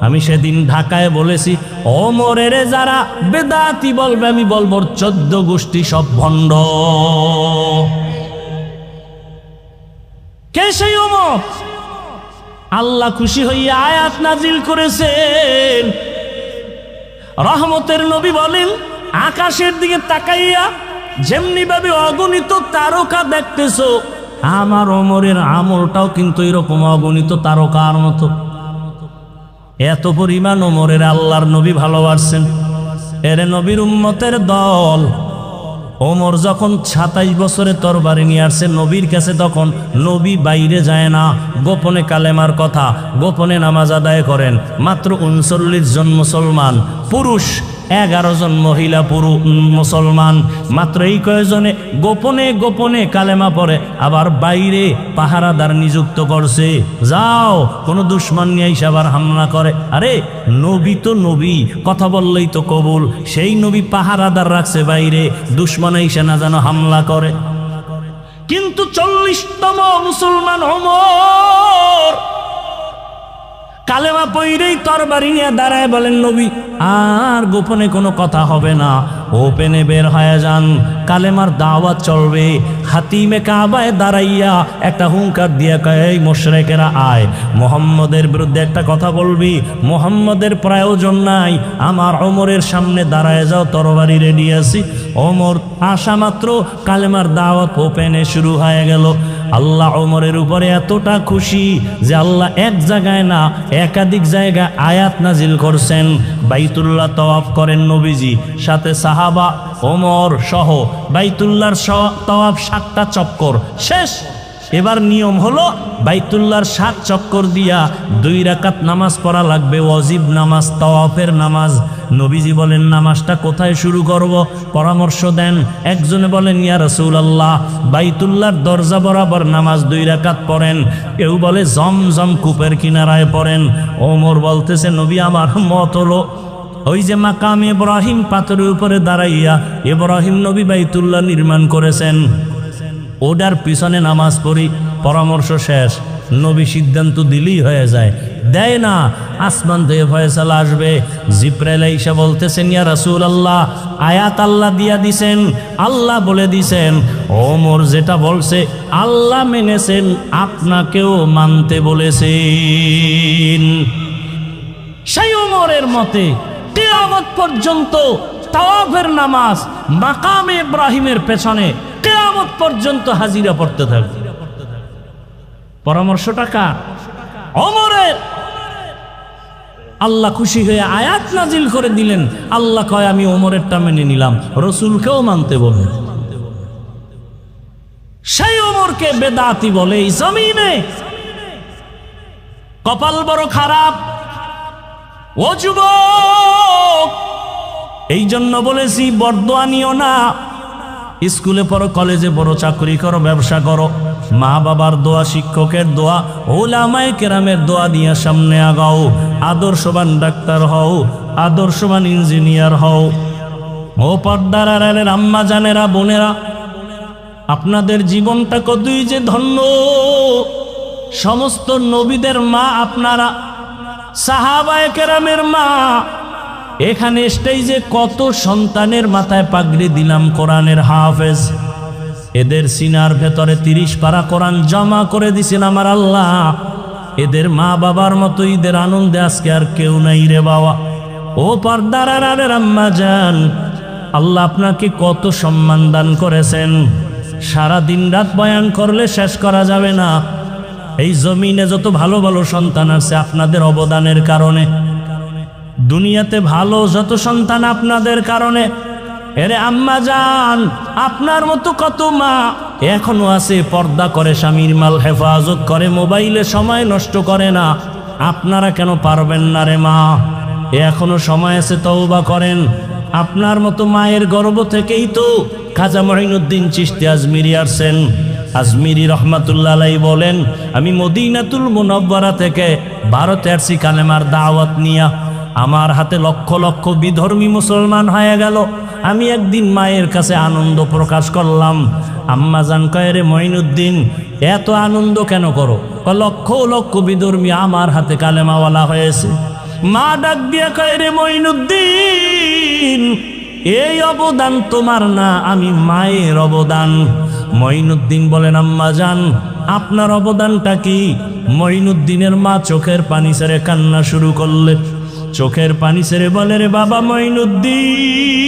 আমি সেদিন ঢাকায় বলেছি, ওমরের যারা বেদাতি বলবে, আমি বলবো 14 গোষ্ঠী সব ভণ্ড। কে সেই ওমর? আল্লাহ খুশি হইয়া আয়াত নাজিল করেছেন। রহমতের নবী বলেন, আকাশের দিকে তাকাইয়া যেমনি ভাবে অগণিত তারকা দেখতেছো, আমার ওমরের আমলটাও কিন্তু এরকম অগণিত তারকার মতো। এত পরিমাণ ওমরের আল্লাহর নবী ভালোবাসছেন। এর নবীর উম্মতের দল। ওমর যখন 27 বছরে তরবারি নিয়ে আসছে নবীর কাছে, তখন নবী বাইরে যায় না, গোপনে কালেমার কথা, গোপনে নামাজ আদায় করেন। মাত্র 39 জন মুসলমান পুরুষ 11 জন মহিলা পুরুষ মুসলমান, মাত্র এই কয়েকজনে গোপনে গোপনে কালেমা পড়ে, আবার বাইরে পাহারাদার নিযুক্ত করছে। যাও, কোনো দুশ্মন নিয়ে এসে আবার হামলা করে। আরে নবী তো নবী, কথা বললেই তো কবুল। সেই নবী পাহারাদার রাখছে বাইরে, দুশ্মন এসে না যেন হামলা করে। কিন্তু 40তম মুসলমান ওমর কালেমা পইরেই তরবারি নিয়ে দাঁড়ায় বলেন, নবী আর গোপনে কোনো কথা হবে না, ওপেনে বের হয়ে যান, কালেমার দাওয়াত চলবে। হাতিমে কাবায় দাঁড়াইয়া একটা হুঙ্কার দিয়ে কয়, এই মুশরিকেরা আয়, মুহাম্মদের বিরুদ্ধে একটা কথা বলবি, মুহাম্মদের প্রয়োজন নাই, আমার ওমরের সামনে দাঁড়ায় যাও, তরবারি রেডি আছি। ওমর আসা মাত্র কালেমার দাওয়াত ওপেনে শুরু হয়ে গেল। আল্লাহ ওমরের উপরে এতটা খুশি যে আল্লাহ এক জায়গায় না একাধিক জায়গায় আয়াত নাজিল করছেন। বাইতুল্লাহ তওয়াফ করেন নবীজি, সাথে সাহাবা ওমর সহ বাইতুল্লাহর তওয়াফ 7টা চক্কর শেষ। এবার নিয়ম হলো বাইতুল্লাহর 7 চক্কর দিয়া 2 রাকাত নামাজ পড়া লাগবে, ওয়াজিব নামাজ, তওয়াফের নামাজ। নবীজি বলেন, নামাজটা কোথায় শুরু করব? পরামর্শ দেন। একজনে বলেন, ইয়া রাসূলুল্লাহ, বাইতুল্লাহর দরজা বরাবর নামাজ 2 রাকাত পড়েন। কেউ বলে জমজম কূপের কিনারায় পড়েন। ওমর বলতেছে, নবী আমার মত হলো ওই যে মাকাম ইব্রাহিম পাথরের উপরে দাঁড়াইয়া ইব্রাহিম নবী বাইতুল্লাহ নির্মাণ করেছেন, ওটার পিছনে নামাজ পড়ি। পরামর্শ শেষ, নবী সিদ্ধান্ত দিলেই হয়ে যায়, দেয় না। আসমান থেকে ফয়সালা আসবে। জিব্রাইল আইসা বলতেছেন, ইয়া রাসূলুল্লাহ, আয়াত আল্লাহ দিয়া দিছেন, আল্লাহ বলে দিছেন, ওমর যেটা বলছে আল্লাহ মেনেছেন, আপনাকেও মানতে বলেছেন। সেই ওমরের মতে কিয়ামত পর্যন্ত তাওয়াফের নামাজ মাকামে ইব্রাহিমের পেছনে কিয়ামত পর্যন্ত হাজিরা পড়তে থাকবে। পরামর্শটা কার? ওমরের। আল্লাহ খুশি হয়ে আয়াত নাজিল করে দিলেন। আল্লাহ কয়, আমি ওমরেরটা মেনে নিলাম, রসুলকেও মানতে বলেন। সেই ওমরকে বেদাতি বলে এই জমিনে। কপাল বড় খারাপ ও যুবক, এই জন্য বলেছি বরদোয়া নিও না। স্কুলে পড়ো, কলেজে পড়ো, চাকরি করো, ব্যবসা করো, মা বাবার দোয়া, শিক্ষকের দোয়া, ওলামায়ে কেরামের দোয়া দিয়ে সামনে আগাও। আদর্শবান ডাক্তার হও, আদর্শবান ইঞ্জিনিয়ার হও। ও পর্দার আড়ালের আম্মা জানেরা, বোনেরা, আপনাদের জীবনটা কতই যে ধন্য। সমস্ত নবীদের মা আপনারা, সাহাবায়ে কেরামের মা। এখানে স্টেজে কত সন্তানের মাথায় পাগড়ি দিলাম, কোরআনের হাফেজ। এদের সিনার ভেতরে 30 পারা কোরআন জমা করে দিছেন আমার আল্লাহ। এদের মা বাবার মতো ঈদের আনন্দে আজকে আর কেউ নাই রে বাবা। ও পর্দার আড়ালের আম্মা জান, আল্লাহ আপনাকে কত সম্মান দান করেছেন। সারা দিন রাত বয়ান করলে শেষ করা যাবে না। এই জমিনে যত ভালো ভালো সন্তান আছে আপনাদের অবদানের কারণে। দুনিয়াতে ভালো যত সন্তান আপনাদের কারণে। এরে আম্মা জান, আপনার মতো কত মা এখনো আছে, পর্দা করে, স্বামীর মাল হেফাজত করে, মোবাইলে সময় নষ্ট করে না। আপনারা কেন পারবেন না রে মা? এখনো সময় আছে, তওবা করেন। আপনার মতো মায়ের গর্ভ থেকেই তো খাজা মঈনুদ্দিন চিশতি আজমিরি আসছেন। আজমিরি রহমাতুল্লাহ আলাইহি বলেন, আমি মদিনাতুল মুনাওয়ারা থেকে ভারতে আসছি কালেমার দাওয়াত নিয়া। আমার হাতে লক্ষ লক্ষ বিধর্মী মুসলমান হয়ে গেল। আমি একদিন মায়ের কাছে আনন্দ প্রকাশ করলাম। আম্মা জান কয়, রে মঈনুদ্দিন, এত আনন্দ কেন করো? লক্ষ লক্ষ বিধর্মী আমার হাতে কালেমাওয়ালা হয়েছে। মা ডাক দিয়া কয়, রে মঈনুদ্দিন, এই অবদান তোমার না, আমি মায়ের অবদান। মঈনুদ্দিন বলেন, আম্মা জান, আপনার অবদানটা কি? মঈনুদ্দিনের মা চোখের পানি ছেড়ে কান্না শুরু করলে। চোখের পানি ছেড়ে বলে, রে বাবা মঈনুদ্দিন,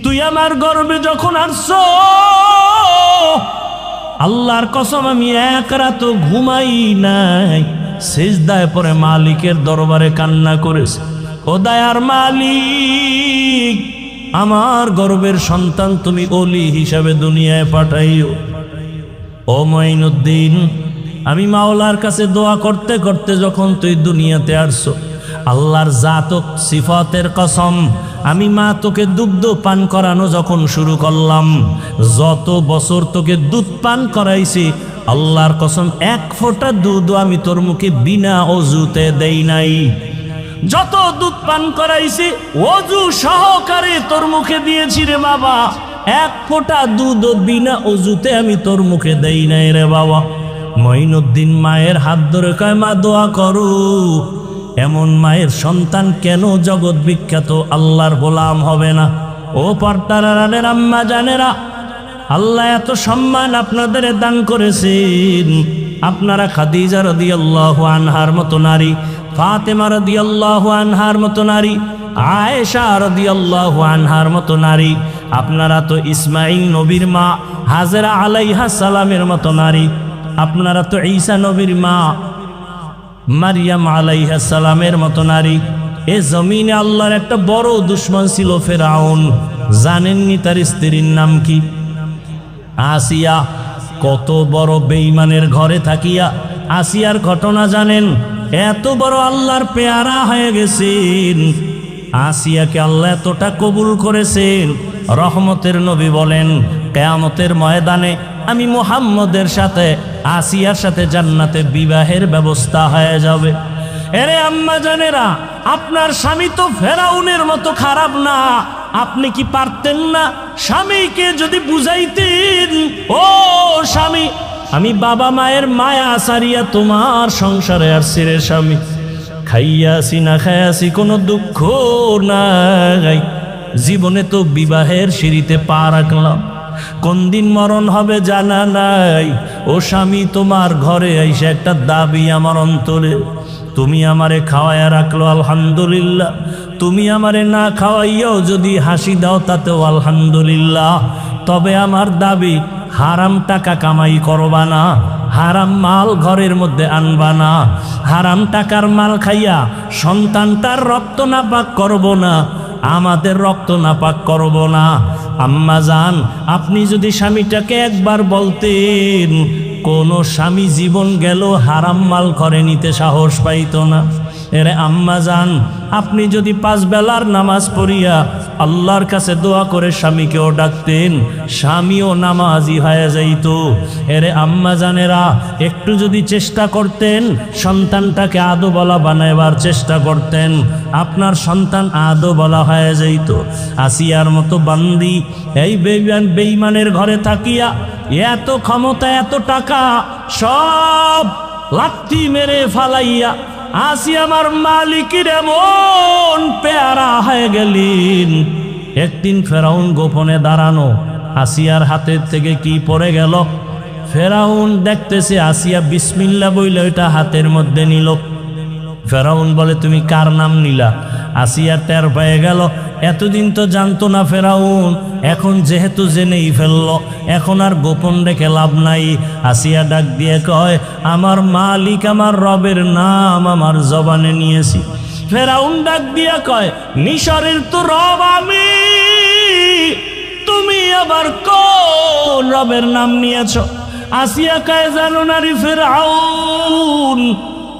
তুই আমার গর্বে যখন আসছো, আল্লাহর কসম আমি এক রাত ঘুমাই নাই। সিজদায় পড়ে মালিকের দরবারে কান্না করেছে, ও দয়ার মালিক, আমার গর্বের সন্তান তুমি ওলি হিসাবে দুনিয়ায় পাঠাইও। ও মঈনুদ্দিন, আমি মাওলার কাছে দোয়া করতে করতে যখন তুই দুনিয়াতে আসছো, আল্লাহর জাত ও সিফাতের কসম, আমি মা তোকে দুগ্ধ পান করানো যখন শুরু করলাম, যত বছর তোকে দুধ পান করাইছি, আল্লাহর কসম এক ফোঁটা দুধ আমি তোর মুখে বিনা অজুতে দেই নাই। যত দুধ পান করাইছি অজু সহকারে তোর মুখে দিয়েছি রে বাবা, এক ফোঁটা দুধ বিনা অজুতে আমি তোর মুখে দেই নাই রে বাবা। মঈনুদ্দিন মায়ের হাত ধরে কয়, মা দোয়া করো, এমন মায়ের সন্তান কেন জগৎ বিখ্যাত আল্লাহর গোলাম হবে না? ও পর্দারানের আম্মা জানেরা, আল্লাহ এত সম্মান আপনাদের দান করেছেন। আপনারা খাদিজা রাদিয়াল্লাহু আনহার মতো নারী, ফাতেমা রাদিয়াল্লাহু আনহার মতো নারী, আয়েশা রাদিয়াল্লাহু আনহার মতো নারী, আপনারা তো ইসমাইল নবীর মা হাজেরা আলাইহা সালামের মতো নারী, আপনারা তো ঈসা নবীর মা মারিয়াম আলাইহা সালামের মতো নারী। এ জমিনে আল্লাহর একটা বড় দুশমন ছিল ফেরাউন। জানেননি তার স্ত্রীর নাম কি? আসিয়া। কত বড় বেঈমানের ঘরে থাকিয়া আসিয়ার ঘটনা জানেন? এত বড় আল্লাহর পেয়ারা হয়ে গেছেন। আসিয়াকে আল্লাহ এতটা কবুল করেছেন, রহমতের নবী বলেন কিয়ামতের ময়দানে আমি মুহাম্মদের সাথে আসিয়ার সাথে জান্নাতে বিবাহের ব্যবস্থা হয়ে যাবে। এরে আম্মা জানেরা, আপনার স্বামী তো ফেরাউনের মতো খারাপ না। আপনি কি পারতেন না স্বামীকে যদি বুঝাইতেন, ও স্বামী, আমি বাবা মায়ের মায়া সারিয়া তোমার সংসারে আসছি রে স্বামী, খাইয়াছি না খাইয়াছি কোনো দুঃখ নাই, জীবনে তো বিবাহের সিঁড়িতে পা রাখলাম, কোন দিন মরণ হবে জানা নাই। ও স্বামী, তোমার ঘরে এসে একটা দাবি আমার অন্তরে, তুমি আমারে খাওয়াইয়া রাখলো আলহামদুলিল্লাহ, তুমি আমারে না খাওয়াইয়াও যদি হাসি দাও তাতেও আলহামদুলিল্লাহ, তবে আমার দাবি হারাম টাকা কামাই করবা না, হারাম মাল ঘরের মধ্যে আনবা না, হারাম টাকার মাল খাইয়া সন্তানটার রক্ত নাপাক করব না, আমাদের রক্ত নাপাক করব না। আম্মা জান, আপনি যদি স্বামীটাকে একবার বলতেন, কোন স্বামী জীবন গেল হারাম মাল ঘরে নিতে সাহস পাইত না। এরে আম্মা জান, আপনি যদি 5 বেলার নামাজ পড়িয়া আল্লাহর কাছে দোয়া করে স্বামীকেও ডাকতেন, স্বামীও নামাজি হয়ে যাইত। এরে আম্মা জানেরা, একটু যদি চেষ্টা করতেন, সন্তানটাকে আদো বলা বানাইবার চেষ্টা করতেন, আপনার সন্তান আদো বলা হয়ে যাইত। আসিয়ার মতো বান্দি এই বেঈমানের ঘরে থাকিয়া এত ক্ষমতা, এত টাকা সব লাথি মেরে ফালাইয়া আসিয়া আমার মালিকের এমন পেয়ারা হয়ে গেলেন। একদিন ফেরাউন গোপনে দাঁড়ানো, আসিয়ার হাতের থেকে কি পড়ে গেল, ফেরাউন দেখতেছে, আসিয়া বিসমিল্লাহ বইলে ওইটা হাতের মধ্যে নিল। ফেরাউন বলে, তুমি কার নাম নিলা? আসিয়া টের পেয়ে গেল, এতদিন তো জানতো না ফেরাউন, এখন যেহেতু জেনেই ফেলল, এখন আর গোপন রেখে লাভ নাই। আসিয়া ডাক দিয়ে কয়, আমার মালিক, আমার রবের নাম আমার জবানে নিয়েছি। ফেরাউন ডাক দিয়ে কয়, মিশরের তো রব আমি, তুমি আবার কোন রবের নাম নিয়েছ? আসিয়া কয়, জানো না রে ফেরাউন,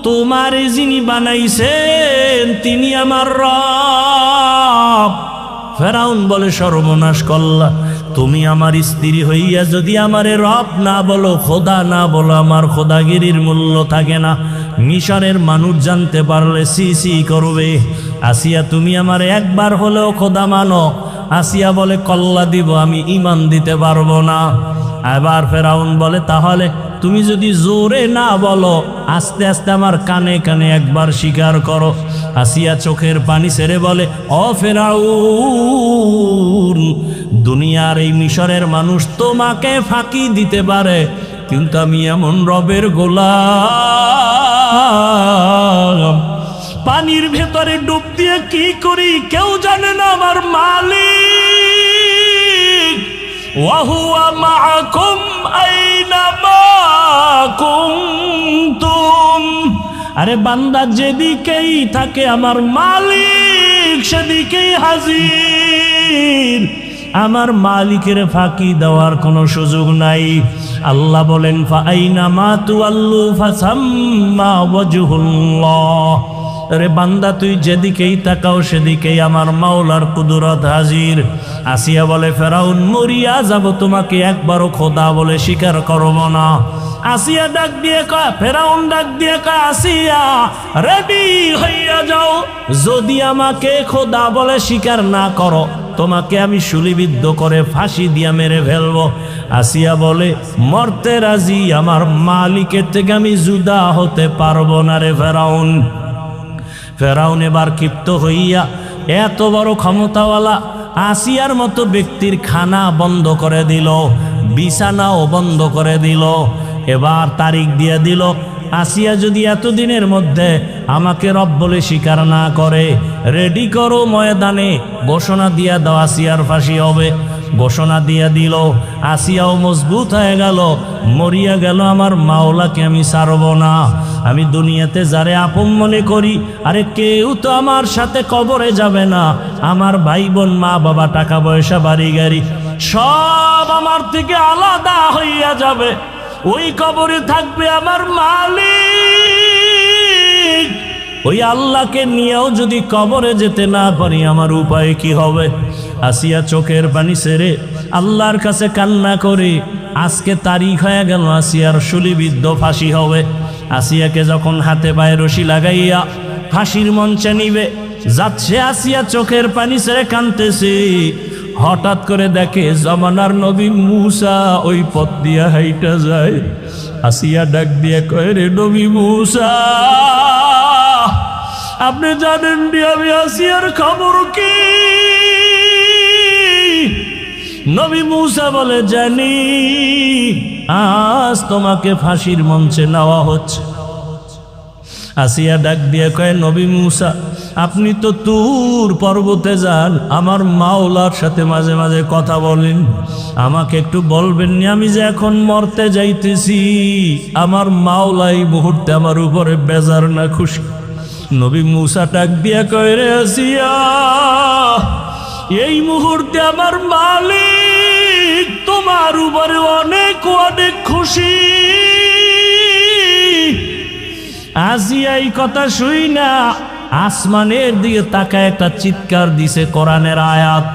তোমারে যিনি বানাইছেন তিনি আমার রব। ফেরাউন বলে, সর্বনাশ করলা, তুমি আমার স্ত্রী হইয়া যদি আমারে রব না বলো, খোদা না বলো, আমার খোদাগিরির মূল্য থাকে না। মিশরের মানুষ জানতে পারলে সি সি করবে। আসিয়া, তুমি আমার একবার হলেও খোদা মানো? আসিয়া বলে, কল্লা দিব, আমি ঈমান দিতে পারবো না। এবার ফেরাউন বলে, তাহলে তুমি যদি জোরে না বলো, আস্তে আস্তে আমার কানে কানে একবার স্বীকার করো। আসিয়া চোখের পানি ছেড়ে বলে, ও ফেরাউন, দুনিয়ার এই মিশরের মানুষ তোমাকে ফাঁকি দিতে পারে, কিন্তু আমি এমন রবের গোলাম, পানির ভেতরে ডুব দিয়ে কি করি কেউ জানে না, আমার মালিক। ওয়াহুয়া মাআকুম আইনামা কুনতুম। আরে বান্দা যেদিকেই থাকে আমার মালিক সেদিকেই হাজির, আমার মালিকের ফাঁকি দেওয়ার কোনো সুযোগ নাই। আল্লাহ বলেন, ফাআইনামা তুওয়াল্লু ফাসাম্মা ওয়াজহুল্লাহ। রে বান্দা তুই যেদিকেই তাকাও সেদিকেই আমার মাওলার কুদরত হাজির। আসিয়া বলে ফেরাউন মরিয়া যাব, তোমাকে একবারও খোদা বলে স্বীকার করব না। আসিয়া ডাক দিয়ে কয়, ফেরাউন ডাক দিয়ে কয়, আসিয়া রেডি হইয়া যাও, যদি আমাকে খোদা বলে স্বীকার না করো তোমাকে আমি শুলিবিদ্ধ করে ফাঁসি দিয়া মেরে ফেলবো। আসিয়া বলে মরতে রাজি, আমার মালিকের থেকে আমি জুদা হতে পারবো না রে ফেরাউন। ফেরাউন এবার ক্ষিপ্ত হইয়া এত বড় ক্ষমতাওয়ালা আসিয়ার মতো ব্যক্তির খানা বন্ধ করে দিল, বিছানাও বন্ধ করে দিল। এবার তারিখ দিয়ে দিল, আসিয়া যদি এতদিনের মধ্যে আমাকে রব বলে স্বীকার না করে, রেডি করো ময়দানে ঘোষণা দিয়া দাও আসিয়ার ফাঁসি হবে। ঘোষণা দিয়া দিল, আসিয়াও মজবুত হয়ে গেল, মরিয়া গেল আমার মাওলাকে আমি ছাড়ব না। আমি দুনিয়াতে যারে আপন মনে করি, আরে কেউ তো আমার সাথে কবরে যাবে না। আমার ভাই বোন মা বাবা টাকা পয়সা বাড়ি গাড়ি সব আমার থেকে আলাদা হইয়া যাবে। ওই কবরে থাকবে আমার মালিক। ওই আল্লাহকে নিয়েও যদি কবরে যেতে না পারি আমার উপায় কি হবে? আসিয়া চোখের পানি ছেড়ে আল্লাহর কাছে কান্না করে, আজকে তারিখ হয়ে গেল আসিয়ার শুলিবিদ্ধ ফাঁসি হবে। আসিয়াকে যখন হাতে পায়ে রশি লাগাইয়া ফাঁসির মঞ্চে নিবে যাচ্ছে, আসিয়া চোখের পানি ছেড়ে কাঁদতেছে। হঠাৎ করে দেখে জমানার নবী মূসা ওই পথ দিয়া হাইটা যায়। আসিয়া ডাক দিয়ে কয়, রে নবী মূসা, আপনি জানেন নি আমি আসিয়ার খবর কি? নবী মূসা বলে, জানি, আজ তোমাকে ফাঁসির মঞ্চে নেওয়া হচ্ছে। আসিয়া ডাক দিয়ে কয়, নবী মূসা, আপনি তো তুর পর্বতে যান, আমার মাওলার সাথে মাঝে মাঝে কথা বলেন, আমাকে একটু বলবেন না আমি যে এখন মরতে যাইতেছি, আমার মাওলা এই মুহূর্তে আমার উপরে বেজার না খুশি? নবী মূসা ডাক দিয়া কয়, রে আসিয়া, এই মুহূর্তে আমার মালিক তোমার উপরে অনেক অনেক খুশি। আসিয়া এই কথা শুই না আসমানের দিকে তাকায় একটা চিৎকার দিছে কোরআনের আয়াত।